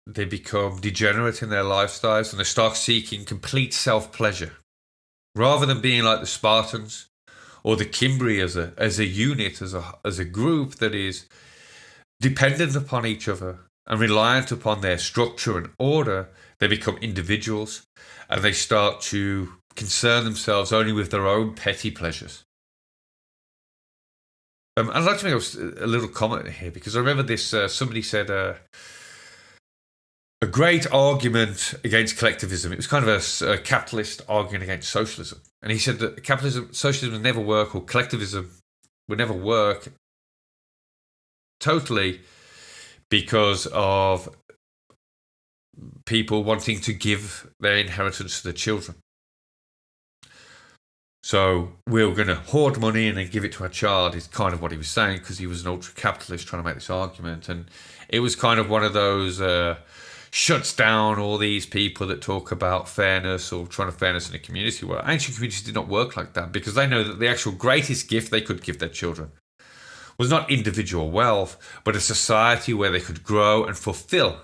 They become degenerate in their lifestyles and they start seeking complete self-pleasure. Rather than being like the Spartans or the Cimbri as a unit, as a group that is dependent upon each other and reliant upon their structure and order, they become individuals and they start to concern themselves only with their own petty pleasures. I'd like to make a little comment here because I remember this, somebody said a great argument against collectivism. It was kind of a capitalist arguing against socialism. And he said that socialism would never work, or collectivism would never work totally because of people wanting to give their inheritance to their children. So we're going to hoard money and then give it to our child is kind of what he was saying, because he was an ultra-capitalist trying to make this argument. And it was kind of one of those shuts down all these people that talk about fairness or trying to fairness in a community. Well, ancient communities did not work like that, because they know that the actual greatest gift they could give their children was not individual wealth, but a society where they could grow and fulfill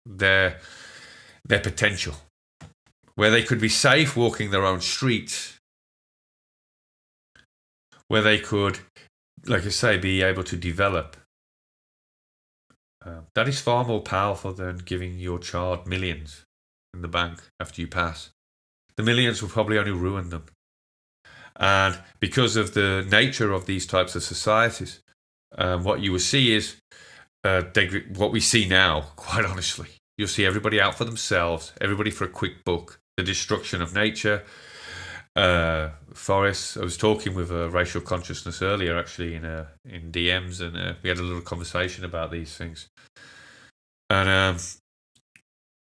their potential, where they could be safe walking their own streets, where they could, like I say, be able to develop. That is far more powerful than giving your child millions in the bank after you pass. The millions will probably only ruin them. And because of the nature of these types of societies, what you will see is what we see now, quite honestly. You'll see everybody out for themselves, everybody for a quick buck, the destruction of nature, forests. I was talking with Racial Consciousness earlier, actually, in DMs, and we had a little conversation about these things. And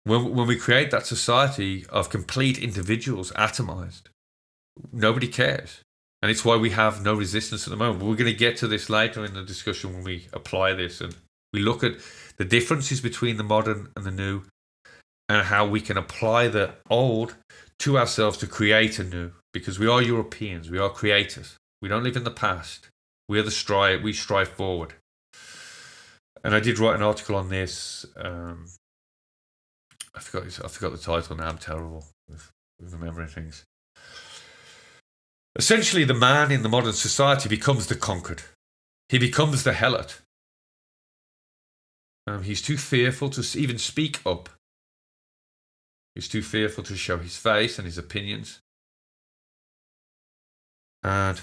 when we create that society of complete individuals, atomized, nobody cares. And it's why we have no resistance at the moment. We're going to get to this later in the discussion when we apply this and we look at the differences between the modern and the new, and how we can apply the old to ourselves to create a new. Because we are Europeans, we are creators. We don't live in the past. We strive forward. And I did write an article on this. I forgot the title now. I'm terrible with remembering things. Essentially, the man in the modern society becomes the conquered. He becomes the helot. He's too fearful to even speak up. He's too fearful to show his face and his opinions. And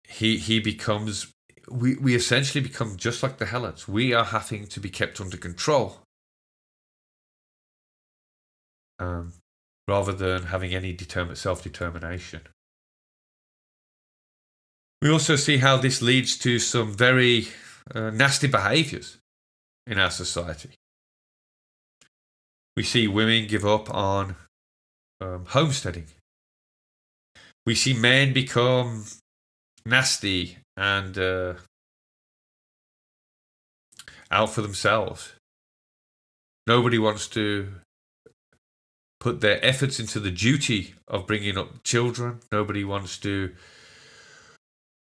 he becomes, we essentially become just like the helots. We are having to be kept under control. Rather than having any self-determination. We also see how this leads to some very nasty behaviours in our society. We see women give up on homesteading We see men become nasty and out for themselves. Nobody wants to put their efforts into the duty of bringing up children. Nobody wants to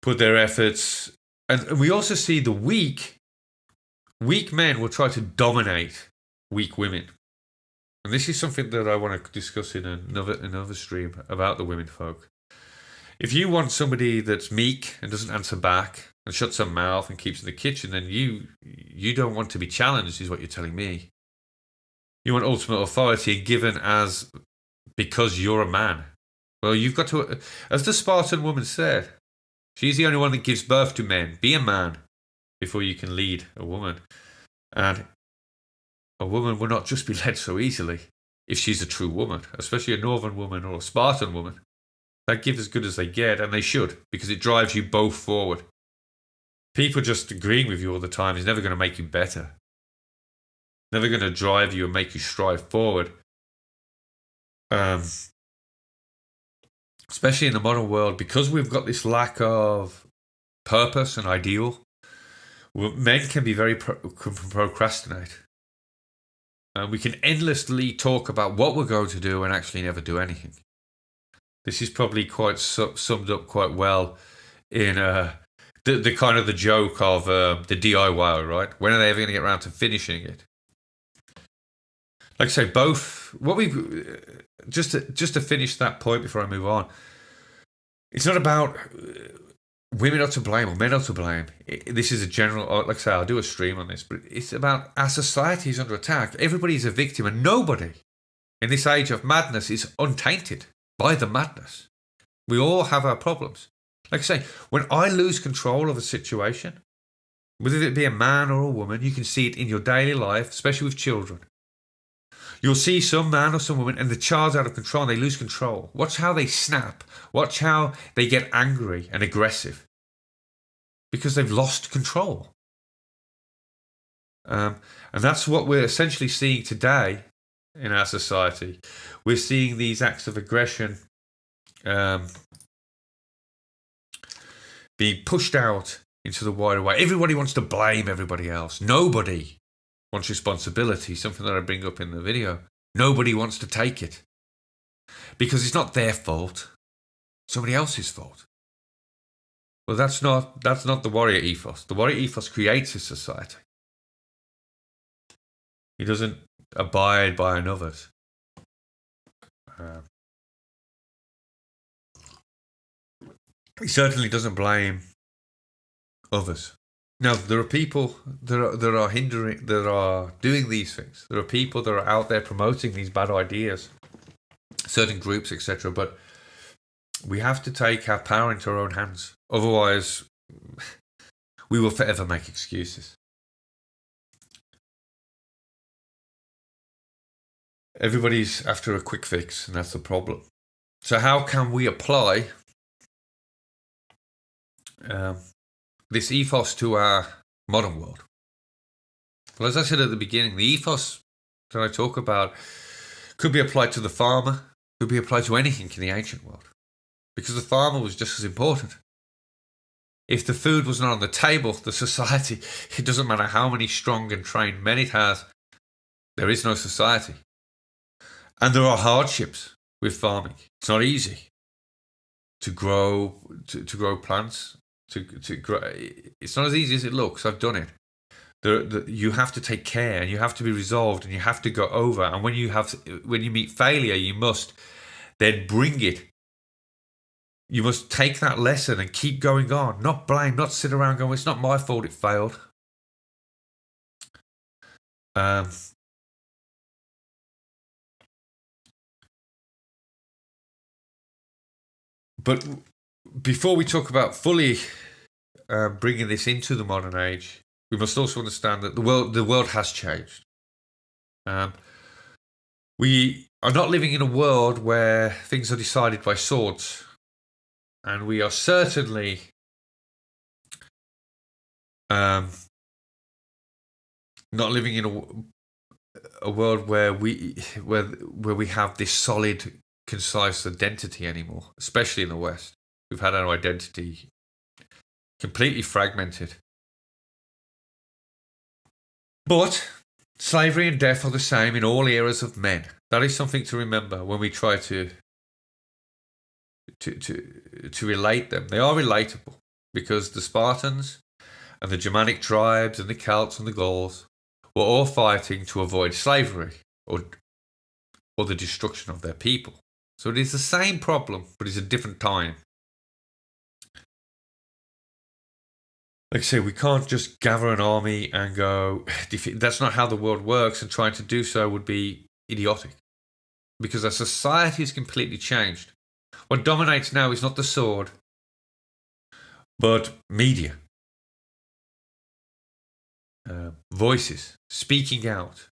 put their efforts. And we also see the weak men will try to dominate weak women. And this is something that I want to discuss in another stream about the women folk. If you want somebody that's meek and doesn't answer back and shuts her mouth and keeps in the kitchen, then you don't want to be challenged, is what you're telling me. You want ultimate authority given as because you're a man. Well, you've got to, as the Spartan woman said, she's the only one that gives birth to men. Be a man before you can lead a woman. And a woman will not just be led so easily if she's a true woman, especially a northern woman or a Spartan woman. They give as good as they get, and they should, because it drives you both forward. People just agreeing with you all the time is never going to make you better. Never going to drive you and make you strive forward. Especially in the modern world, because we've got this lack of purpose and ideal, men can be very procrastinate. We can endlessly talk about what we're going to do and actually never do anything. This is probably quite summed up quite well in the kind of the joke of the DIY, right? When are they ever going to get around to finishing it? Like I say, both. What we just to finish that point before I move on. It's not about women are to blame or men are to blame. This is a general. Like I say, I'll do a stream on this, but it's about our society is under attack. Everybody's a victim, and nobody in this age of madness is untainted by the madness. We all have our problems. Like I say, when I lose control of a situation, whether it be a man or a woman, you can see it in your daily life, especially with children. You'll see some man or some woman and the child's out of control and they lose control. Watch how they snap. Watch how they get angry and aggressive. Because they've lost control. And that's what we're essentially seeing today in our society. We're seeing these acts of aggression being pushed out into the wider way. Everybody wants to blame everybody else. Nobody wants responsibility, something that I bring up in the video. Nobody wants to take it. Because it's not their fault. Somebody else's fault. Well, that's not the warrior ethos. The warrior ethos creates a society. He doesn't abide by another's. He certainly doesn't blame others. Now, there are people that are doing these things. There are people that are out there promoting these bad ideas, certain groups, etc. But we have to take our power into our own hands. Otherwise, we will forever make excuses. Everybody's after a quick fix, and that's the problem. So how can we apply this ethos to our modern world? Well, as I said at the beginning, the ethos that I talk about could be applied to the farmer, could be applied to anything in the ancient world, because the farmer was just as important. If the food was not on the table, the society, it doesn't matter how many strong and trained men it has, there is no society. And there are hardships with farming. It's not easy to grow plants. To grow, it's not as easy as it looks. I've done it. You have to take care, and you have to be resolved, and you have to go over. And when you meet failure, you must then bring it. You must take that lesson and keep going on. Not blame. Not sit around going, "It's not my fault. It failed." But before we talk about fully bringing this into the modern age, we must also understand that the world has changed. We are not living in a world where things are decided by swords, and we are certainly not living in a world where we have this solid concise identity anymore, especially in the West. We've had our identity completely fragmented. But slavery and death are the same in all eras of men. That is something to remember when we try to relate them. They are relatable because the Spartans and the Germanic tribes and the Celts and the Gauls were all fighting to avoid slavery or the destruction of their people. So it is the same problem, but it's a different time. Like I say, we can't just gather an army and go, that's not how the world works, and trying to do so would be idiotic. Because our society has completely changed. What dominates now is not the sword, but media. Voices, speaking out.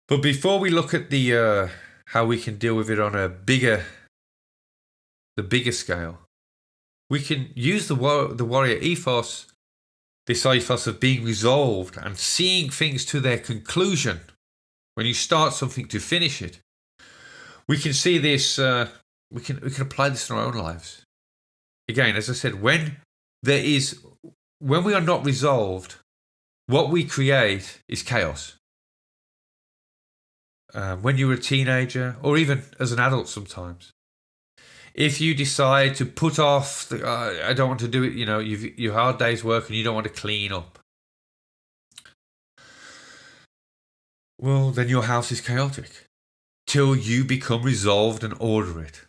But before we look at the how we can deal with it on the bigger scale, we can use the warrior ethos, this ethos of being resolved and seeing things to their conclusion. When you start something to finish it, we can see this. We can apply this in our own lives. Again, as I said, when we are not resolved, what we create is chaos. When you're a teenager, or even as an adult sometimes, if you decide to put off, I don't want to do it, your hard day's work and you don't want to clean up, well, then your house is chaotic till you become resolved and order it.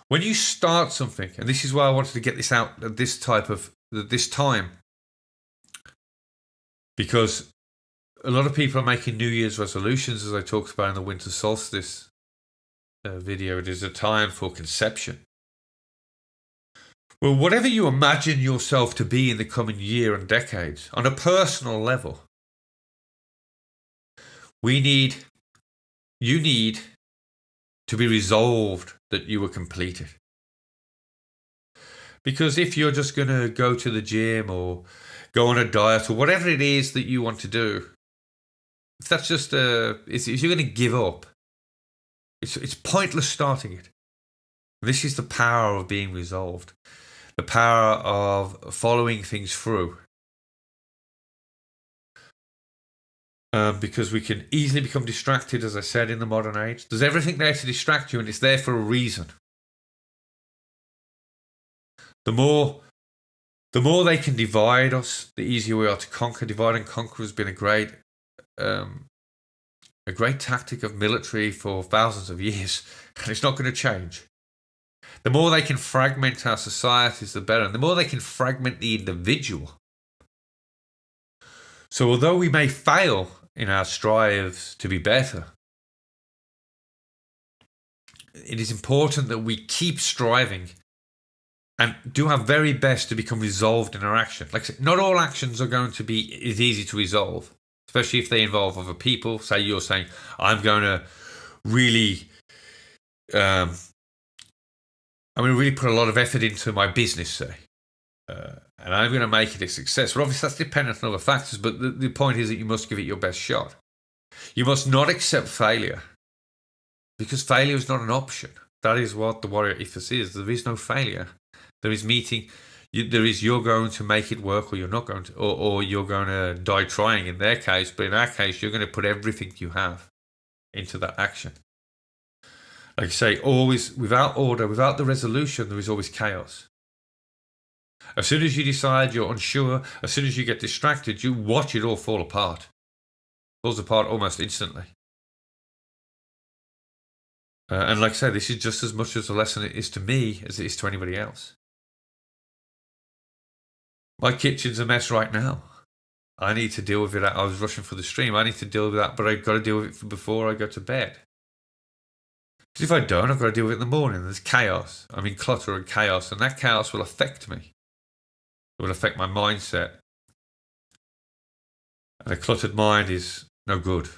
When you start something, and this is why I wanted to get this out at this time, because a lot of people are making New Year's resolutions, as I talked about in the winter solstice video. It is a time for conception. Well, whatever you imagine yourself to be in the coming year and decades, on a personal level, you need to be resolved that you will complete it. Because if you're just going to go to the gym or go on a diet or whatever it is that you want to do, if that's just if you're going to give up, it's pointless starting it. This is the power of being resolved, the power of following things through. Because we can easily become distracted, as I said, in the modern age. There's everything there to distract you, and it's there for a reason. The more they can divide us, the easier we are to conquer. Divide and conquer has been a great tactic of military for thousands of years, and it's not going to change. The more they can fragment our societies, the better, and the more they can fragment the individual. So although we may fail in our strives to be better, it is important that we keep striving and do our very best to become resolved in our action. Like I said, not all actions are going to be as easy to resolve, especially if they involve other people. Say you're saying, I'm going to really put a lot of effort into my business, say. And I'm going to make it a success. Well, obviously, that's dependent on other factors, but the point is that you must give it your best shot. You must not accept failure, because failure is not an option. That is what the warrior ethos is. There is no failure. There is you're going to make it work, or you're not going to, or you're going to die trying in their case. But in our case, you're going to put everything you have into that action. Like I say, always, without order, without the resolution, there is always chaos. As soon as you decide you're unsure, as soon as you get distracted, you watch it all fall apart. It falls apart almost instantly. And like I say, this is just as much as a lesson it is to me as it is to anybody else. My kitchen's a mess right now. I need to deal with it. I was rushing for the stream. I need to deal with that, but I've got to deal with it before I go to bed. Because if I don't, I've got to deal with it in the morning. There's chaos. I'm in clutter and chaos, and that chaos will affect me. It will affect my mindset. And a cluttered mind is no good.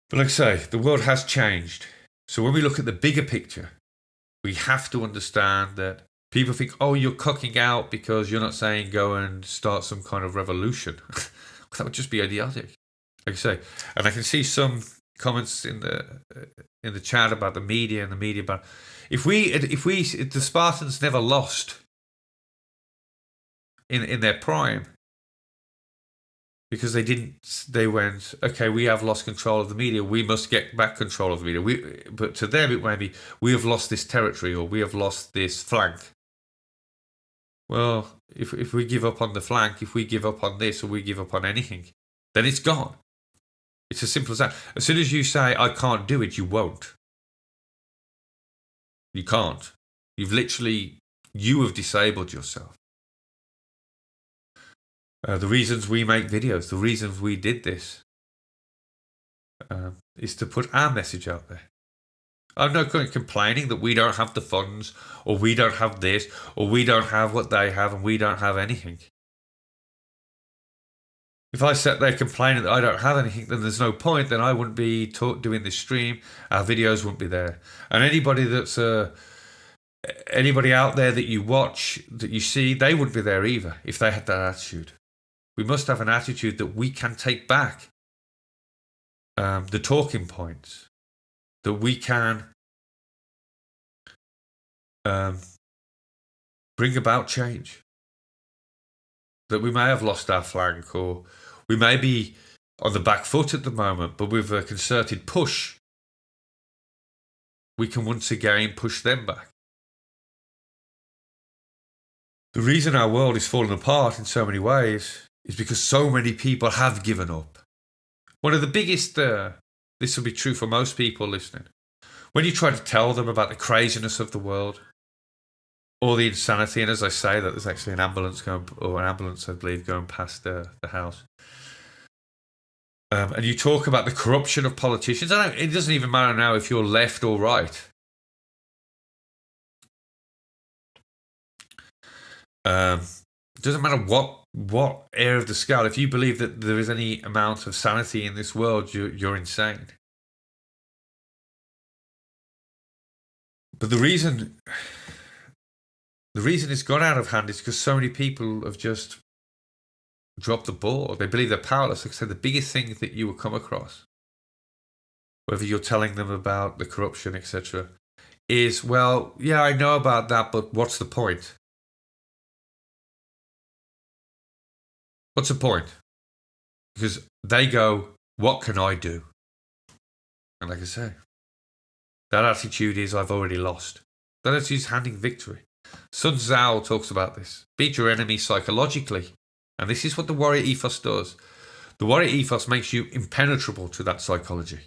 But like I say, the world has changed. So when we look at the bigger picture, we have to understand that People think, oh, you're cocking out because you're not saying go and start some kind of revolution. That would just be idiotic, like I say. And I can see some comments in the chat about the media and the media. But if the Spartans never lost in their prime, because they went, okay, we have lost control of the media, we must get back control of the media. But to them, it might be, we have lost this territory, or we have lost this flank. Well, if we give up on the flank, if we give up on this, or we give up on anything, then it's gone. It's as simple as that. As soon as you say, I can't do it, you won't. You can't. You have disabled yourself. The reasons we make videos, the reasons we did this, is to put our message out there. I'm not complaining that we don't have the funds, or we don't have this, or we don't have what they have, and we don't have anything. If I sat there complaining that I don't have anything, then there's no point. Then I wouldn't be doing this stream. Our videos wouldn't be there. And anybody out there that you watch, that you see, they wouldn't be there either if they had that attitude. We must have an attitude that we can take back the talking points, that we can bring about change. That we may have lost our flank, or we may be on the back foot at the moment, but with a concerted push, we can once again push them back. The reason our world is falling apart in so many ways is because so many people have given up. One of the biggest, this will be true for most people listening, when you try to tell them about the craziness of the world, or the insanity, and as I say that, there's actually an ambulance, I believe, going past the house. And you talk about the corruption of politicians. It doesn't even matter now if you're left or right. It doesn't matter what area of the scale. If you believe that there is any amount of sanity in this world, you're insane. But the reason it's gone out of hand is because so many people have just dropped the ball. They believe they're powerless. Like I said, the biggest thing that you will come across, whether you're telling them about the corruption, etc., is, well, yeah, I know about that, but what's the point? What's the point? Because they go, what can I do? And like I say, that attitude is, I've already lost. That attitude is handing victory. Sun Tzu talks about this. Beat your enemy psychologically. And this is what the warrior ethos does. The warrior ethos makes you impenetrable to that psychology.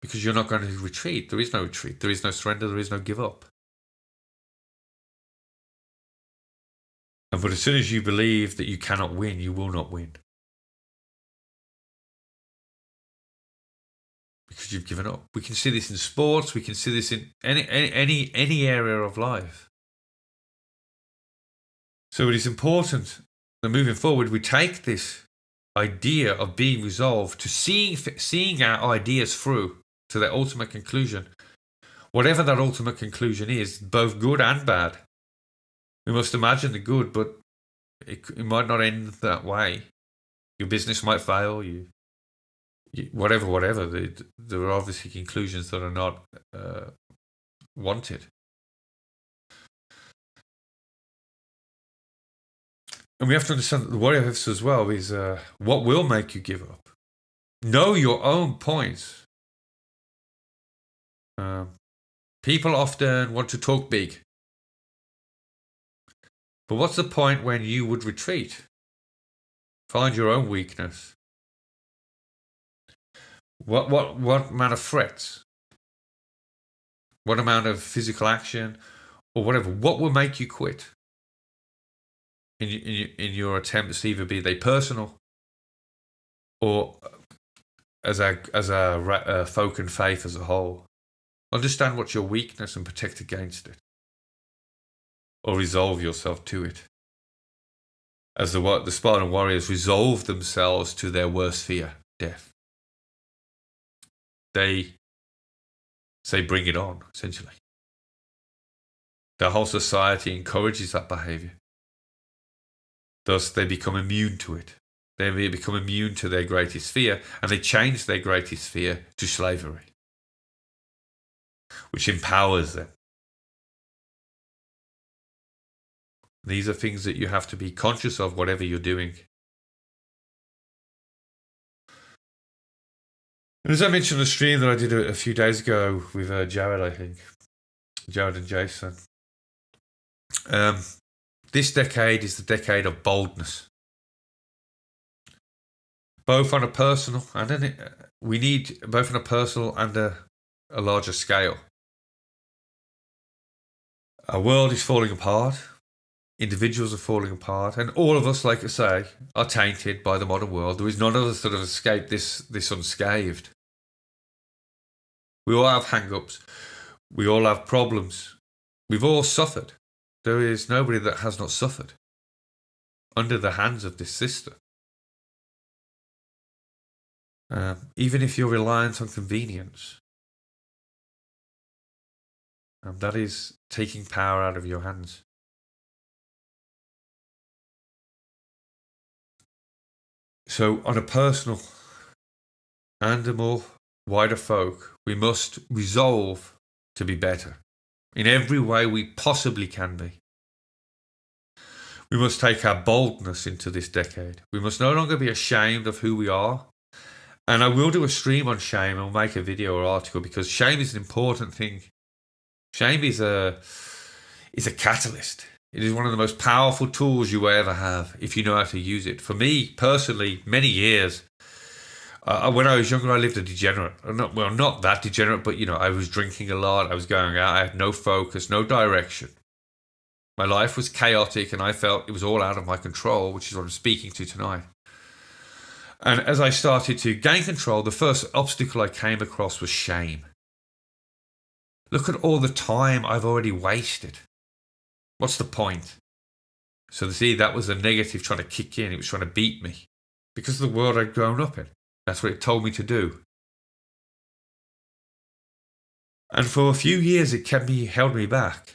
Because you're not going to retreat. There is no retreat. There is no surrender. There is no give up. But as soon as you believe that you cannot win, you will not win. Because you've given up. We can see this in sports. We can see this in any area of life. So it is important that moving forward, we take this idea of being resolved to seeing our ideas through to their ultimate conclusion. Whatever that ultimate conclusion is, both good and bad. We must imagine the good, but it might not end that way. Your business might fail. Whatever. There are obviously conclusions that are not wanted. And we have to understand that the warrior ethos as well is what will make you give up. Know your own points. People often want to talk big. But what's the point when you would retreat? Find your own weakness. What amount of threats? What amount of physical action, or whatever? What will make you quit? In your attempts, either be they personal, or as a folk and faith as a whole. Understand what's your weakness and protect against it, or resolve yourself to it. As the Spartan warriors resolved themselves to their worst fear, death. They say, bring it on, essentially. The whole society encourages that behavior. Thus, they become immune to it. They become immune to their greatest fear, and they change their greatest fear to slavery, which empowers them. These are things that you have to be conscious of, whatever you're doing. And as I mentioned on the stream that I did a few days ago with Jared, I think. Jared and Jason. This decade is the decade of boldness. Both on a personal and we need both on a personal and a larger scale. Our world is falling apart. Individuals are falling apart, and all of us, like I say, are tainted by the modern world. There is none of us that have escaped this unscathed. We all have hang-ups. We all have problems. We've all suffered. There is nobody that has not suffered under the hands of this system. Even if you're reliant on convenience, that is taking power out of your hands. So on a personal and a more wider folk, we must resolve to be better in every way we possibly can be. We must take our boldness into this decade. We must no longer be ashamed of who we are. And I will do a stream on shame. I'll make a video or article because shame is an important thing. Shame is a catalyst. It is one of the most powerful tools you will ever have if you know how to use it. For me, personally, many years, when I was younger, I lived a degenerate. Not that degenerate, but, I was drinking a lot. I was going out. I had no focus, no direction. My life was chaotic and I felt it was all out of my control, which is what I'm speaking to tonight. And as I started to gain control, the first obstacle I came across was shame. Look at all the time I've already wasted. What's the point? So see, that was a negative trying to kick in. It was trying to beat me because of the world I'd grown up in. That's what it told me to do. And for a few years, it held me back.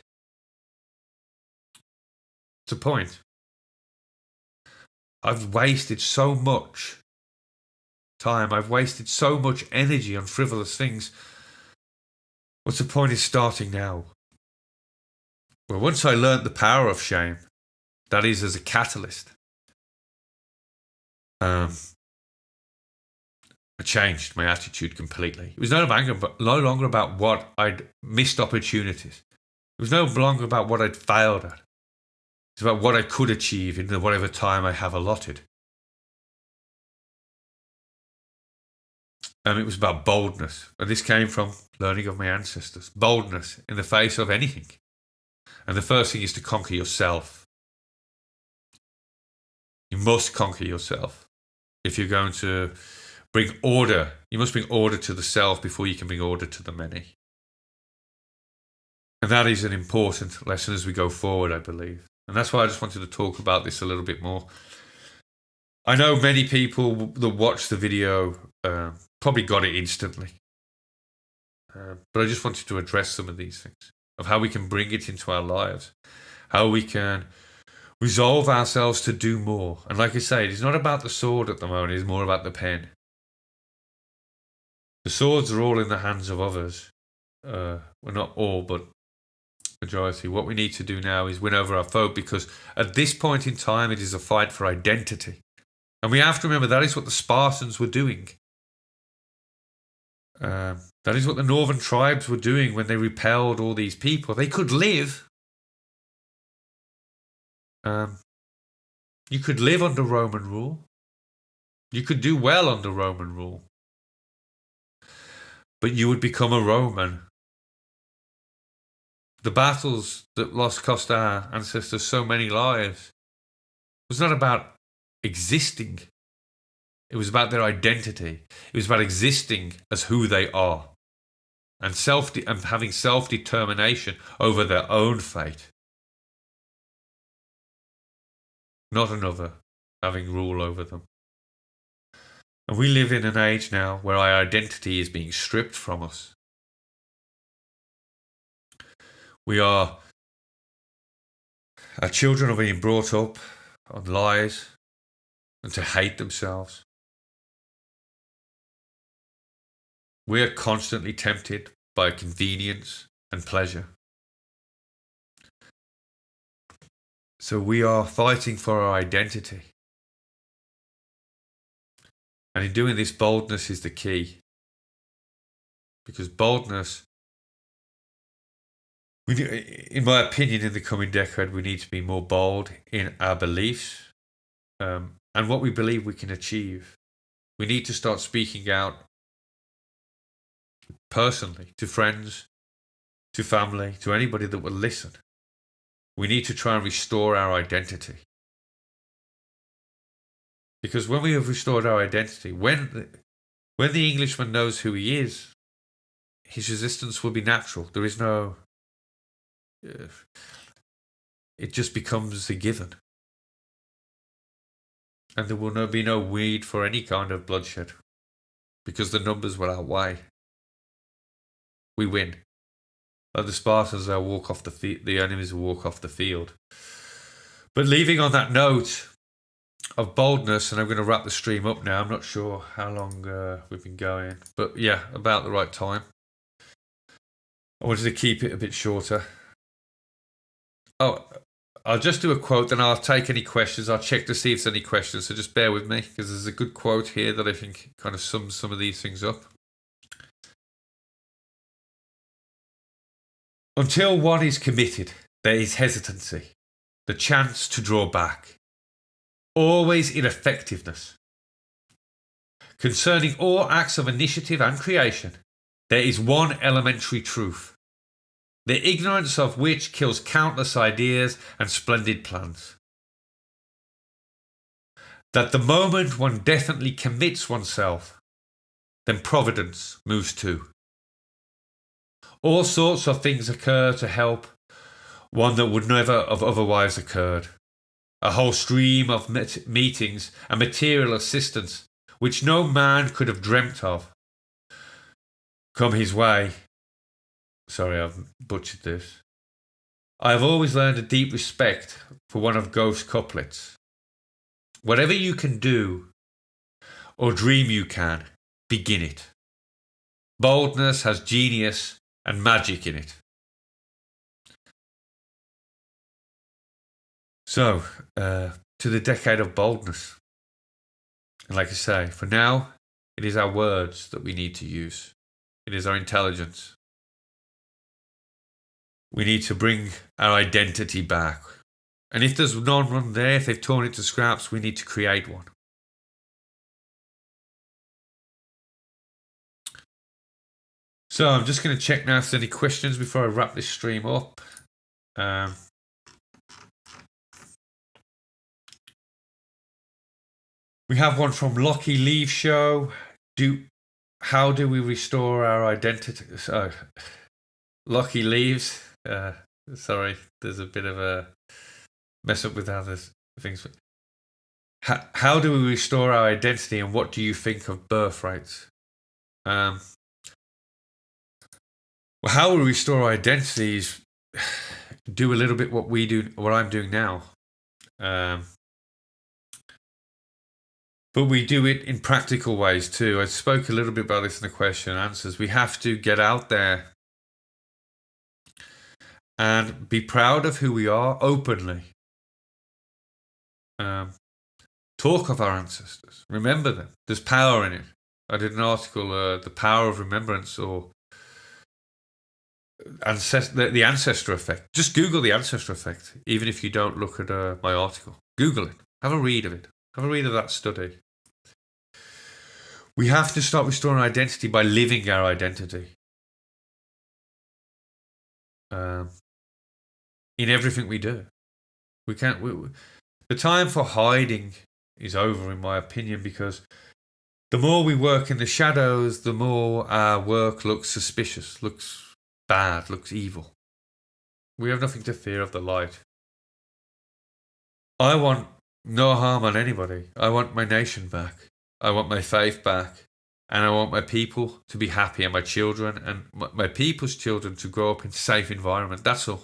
It's a point. I've wasted so much time. I've wasted so much energy on frivolous things. What's the point in starting now? Well, once I learnt the power of shame, that is as a catalyst, I changed my attitude completely. It was no longer about what I'd missed opportunities. It was no longer about what I'd failed at. It's about what I could achieve in whatever time I have allotted. It was about boldness. And this came from learning of my ancestors. Boldness in the face of anything. And the first thing is to conquer yourself. You must conquer yourself. If you're going to bring order, you must bring order to the self before you can bring order to the many. And that is an important lesson as we go forward, I believe. And that's why I just wanted to talk about this a little bit more. I know many people that watch the video probably got it instantly. But I just wanted to address some of these things, of how we can bring it into our lives, how we can resolve ourselves to do more. And like I say, it's not about the sword at the moment, it's more about the pen. The swords are all in the hands of others. Well, not all, but majority. What we need to do now is win over our foe, because at this point in time, it is a fight for identity. And we have to remember that is what the Spartans were doing. That is what the northern tribes were doing when they repelled all these people. They could live. You could live under Roman rule. You could do well under Roman rule. But you would become a Roman. The battles that cost our ancestors so many lives was not about existing. It was about their identity. It was about existing as who they are and having self-determination over their own fate. Not another having rule over them. And we live in an age now where our identity is being stripped from us. We are Our children are being brought up on lies and to hate themselves. We are constantly tempted by convenience and pleasure. So we are fighting for our identity. And in doing this, boldness is the key. Because boldness, in my opinion, in the coming decade, we need to be more bold in our beliefs and what we believe we can achieve. We need to start speaking out personally to friends, to family, to anybody that will listen. We need to try and restore our identity. Because when we have restored our identity, when the Englishman knows who he is, his resistance will be natural. There is no... it just becomes a given. And there will be no need for any kind of bloodshed. Because the numbers will outweigh. We win. Like the Spartans, they'll walk off the enemies will walk off the field. But leaving on that note of boldness, and I'm going to wrap the stream up now. I'm not sure how long we've been going, but yeah, about the right time. I wanted to keep it a bit shorter. Oh, I'll just do a quote, then I'll take any questions. I'll check to see if there's any questions, so just bear with me, because there's a good quote here that I think kind of sums some of these things up. Until one is committed, there is hesitancy, the chance to draw back, always ineffectiveness. Concerning all acts of initiative and creation, there is one elementary truth, the ignorance of which kills countless ideas and splendid plans. That the moment one definitely commits oneself, then providence moves too. All sorts of things occur to help one that would never have otherwise occurred. A whole stream of meetings and material assistance which no man could have dreamt of come his way. Sorry, I've butchered this. I have always learned a deep respect for one of Ghost's couplets. Whatever you can do or dream you can, begin it. Boldness has genius and magic in it. So, to the decade of boldness. And like I say, for now, it is our words that we need to use. It is our intelligence. We need to bring our identity back. And if there's none there, if they've torn it to scraps, we need to create one. So I'm just going to check now if there's any questions before I wrap this stream up. We have one from Lockie Leave Show. How do we restore our identity? So, Lockie leaves. Sorry, there's a bit of a mess up with other things. How do we restore our identity, and what do you think of birth rates? Well, how we restore our identity is do a little bit what I'm doing now. But we do it in practical ways too. I spoke a little bit about this in the question and answers. We have to get out there and be proud of who we are openly. Talk of our ancestors. Remember them. There's power in it. I did an article, The Power of Remembrance, or the ancestor effect. Just Google the ancestor effect, even if you don't look at my article. Google it. Have a read of it. Have a read of that study. We have to start restoring identity by living our identity. In everything we do. The time for hiding is over, in my opinion, because the more we work in the shadows, the more our work looks suspicious, looks bad, looks evil. We have nothing to fear of the light. I want no harm on anybody. I want my nation back. I want my faith back. And I want my people to be happy, and my children and my people's children to grow up in a safe environment. That's all.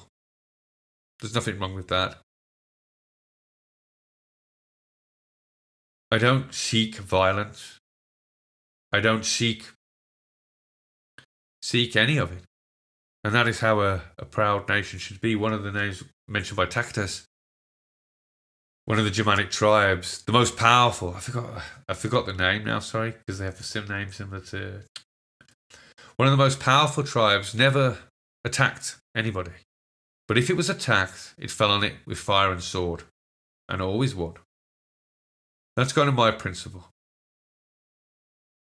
There's nothing wrong with that. I don't seek violence. I don't seek any of it. And that is how a proud nation should be. One of the names mentioned by Tacitus, one of the Germanic tribes, the most powerful. I forgot the name now, sorry, because they have the same name similar to. One of the most powerful tribes never attacked anybody. But if it was attacked, it fell on it with fire and sword, and always would. That's kind of my principle.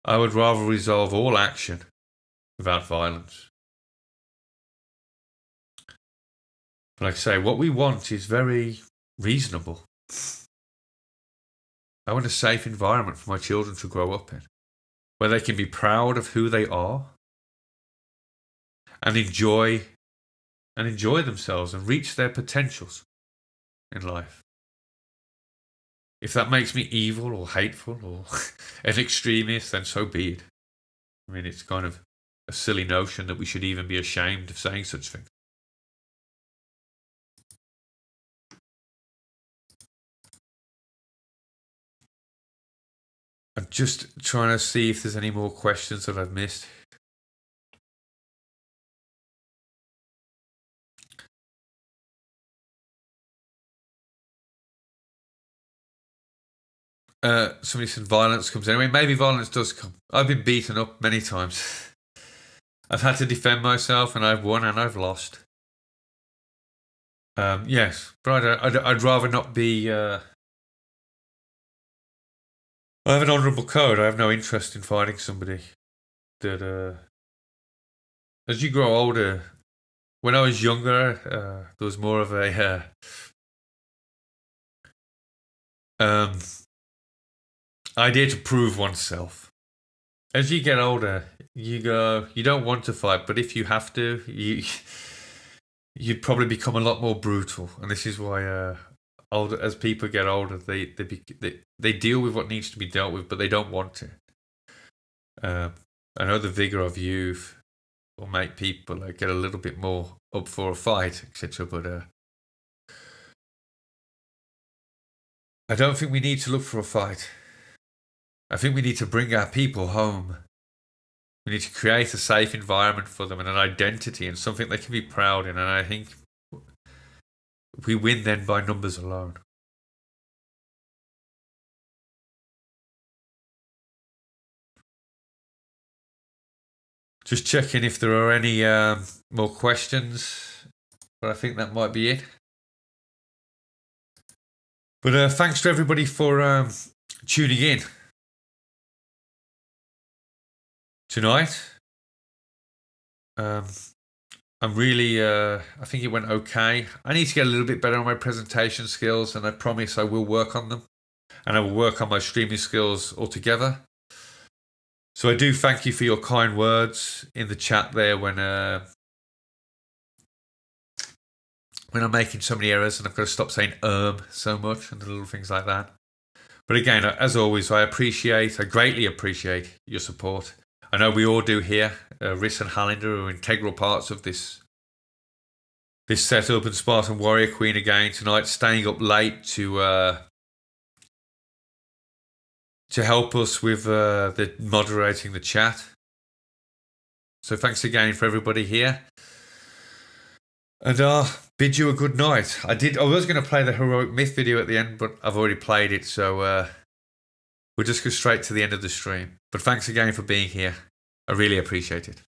I would rather resolve all action without violence. But like I say, what we want is very reasonable. I want a safe environment for my children to grow up in, where they can be proud of who they are and enjoy themselves and reach their potentials in life. If that makes me evil or hateful or an extremist, then so be it. I mean, it's kind of a silly notion that we should even be ashamed of saying such things. I'm just trying to see if there's any more questions that I've missed. Somebody said violence comes anyway. Maybe violence does come. I've been beaten up many times. I've had to defend myself, and I've won and I've lost. Yes, but I'd rather not be. I have an honourable code. I have no interest in fighting somebody. That as you grow older, when I was younger, there was more of a idea to prove oneself. As you get older, you don't want to fight, but if you have to, you'd probably become a lot more brutal. And this is why as people get older, they deal with what needs to be dealt with, but they don't want to. I know the vigor of youth will make people get a little bit more up for a fight, etc. But I don't think we need to look for a fight. I think we need to bring our people home. We need to create a safe environment for them and an identity and something they can be proud in. And I think we win then by numbers alone. Just checking if there are any more questions. But I think that might be it. But thanks to everybody for tuning in tonight. I'm really, I think it went okay. I need to get a little bit better on my presentation skills, and I promise I will work on them. And I will work on my streaming skills altogether. So I do thank you for your kind words in the chat there when I'm making so many errors and I've got to stop saying so much and the little things like that. But again, as always, I greatly appreciate your support. I know we all do here. Rhys and Hallinder are integral parts of this setup, and Spartan Warrior Queen again tonight, staying up late to help us with the moderating the chat. So thanks again for everybody here. And bid you a good night. I was going to play the Heroic Myth video at the end, but I've already played it, so we'll just go straight to the end of the stream. But thanks again for being here. I really appreciate it.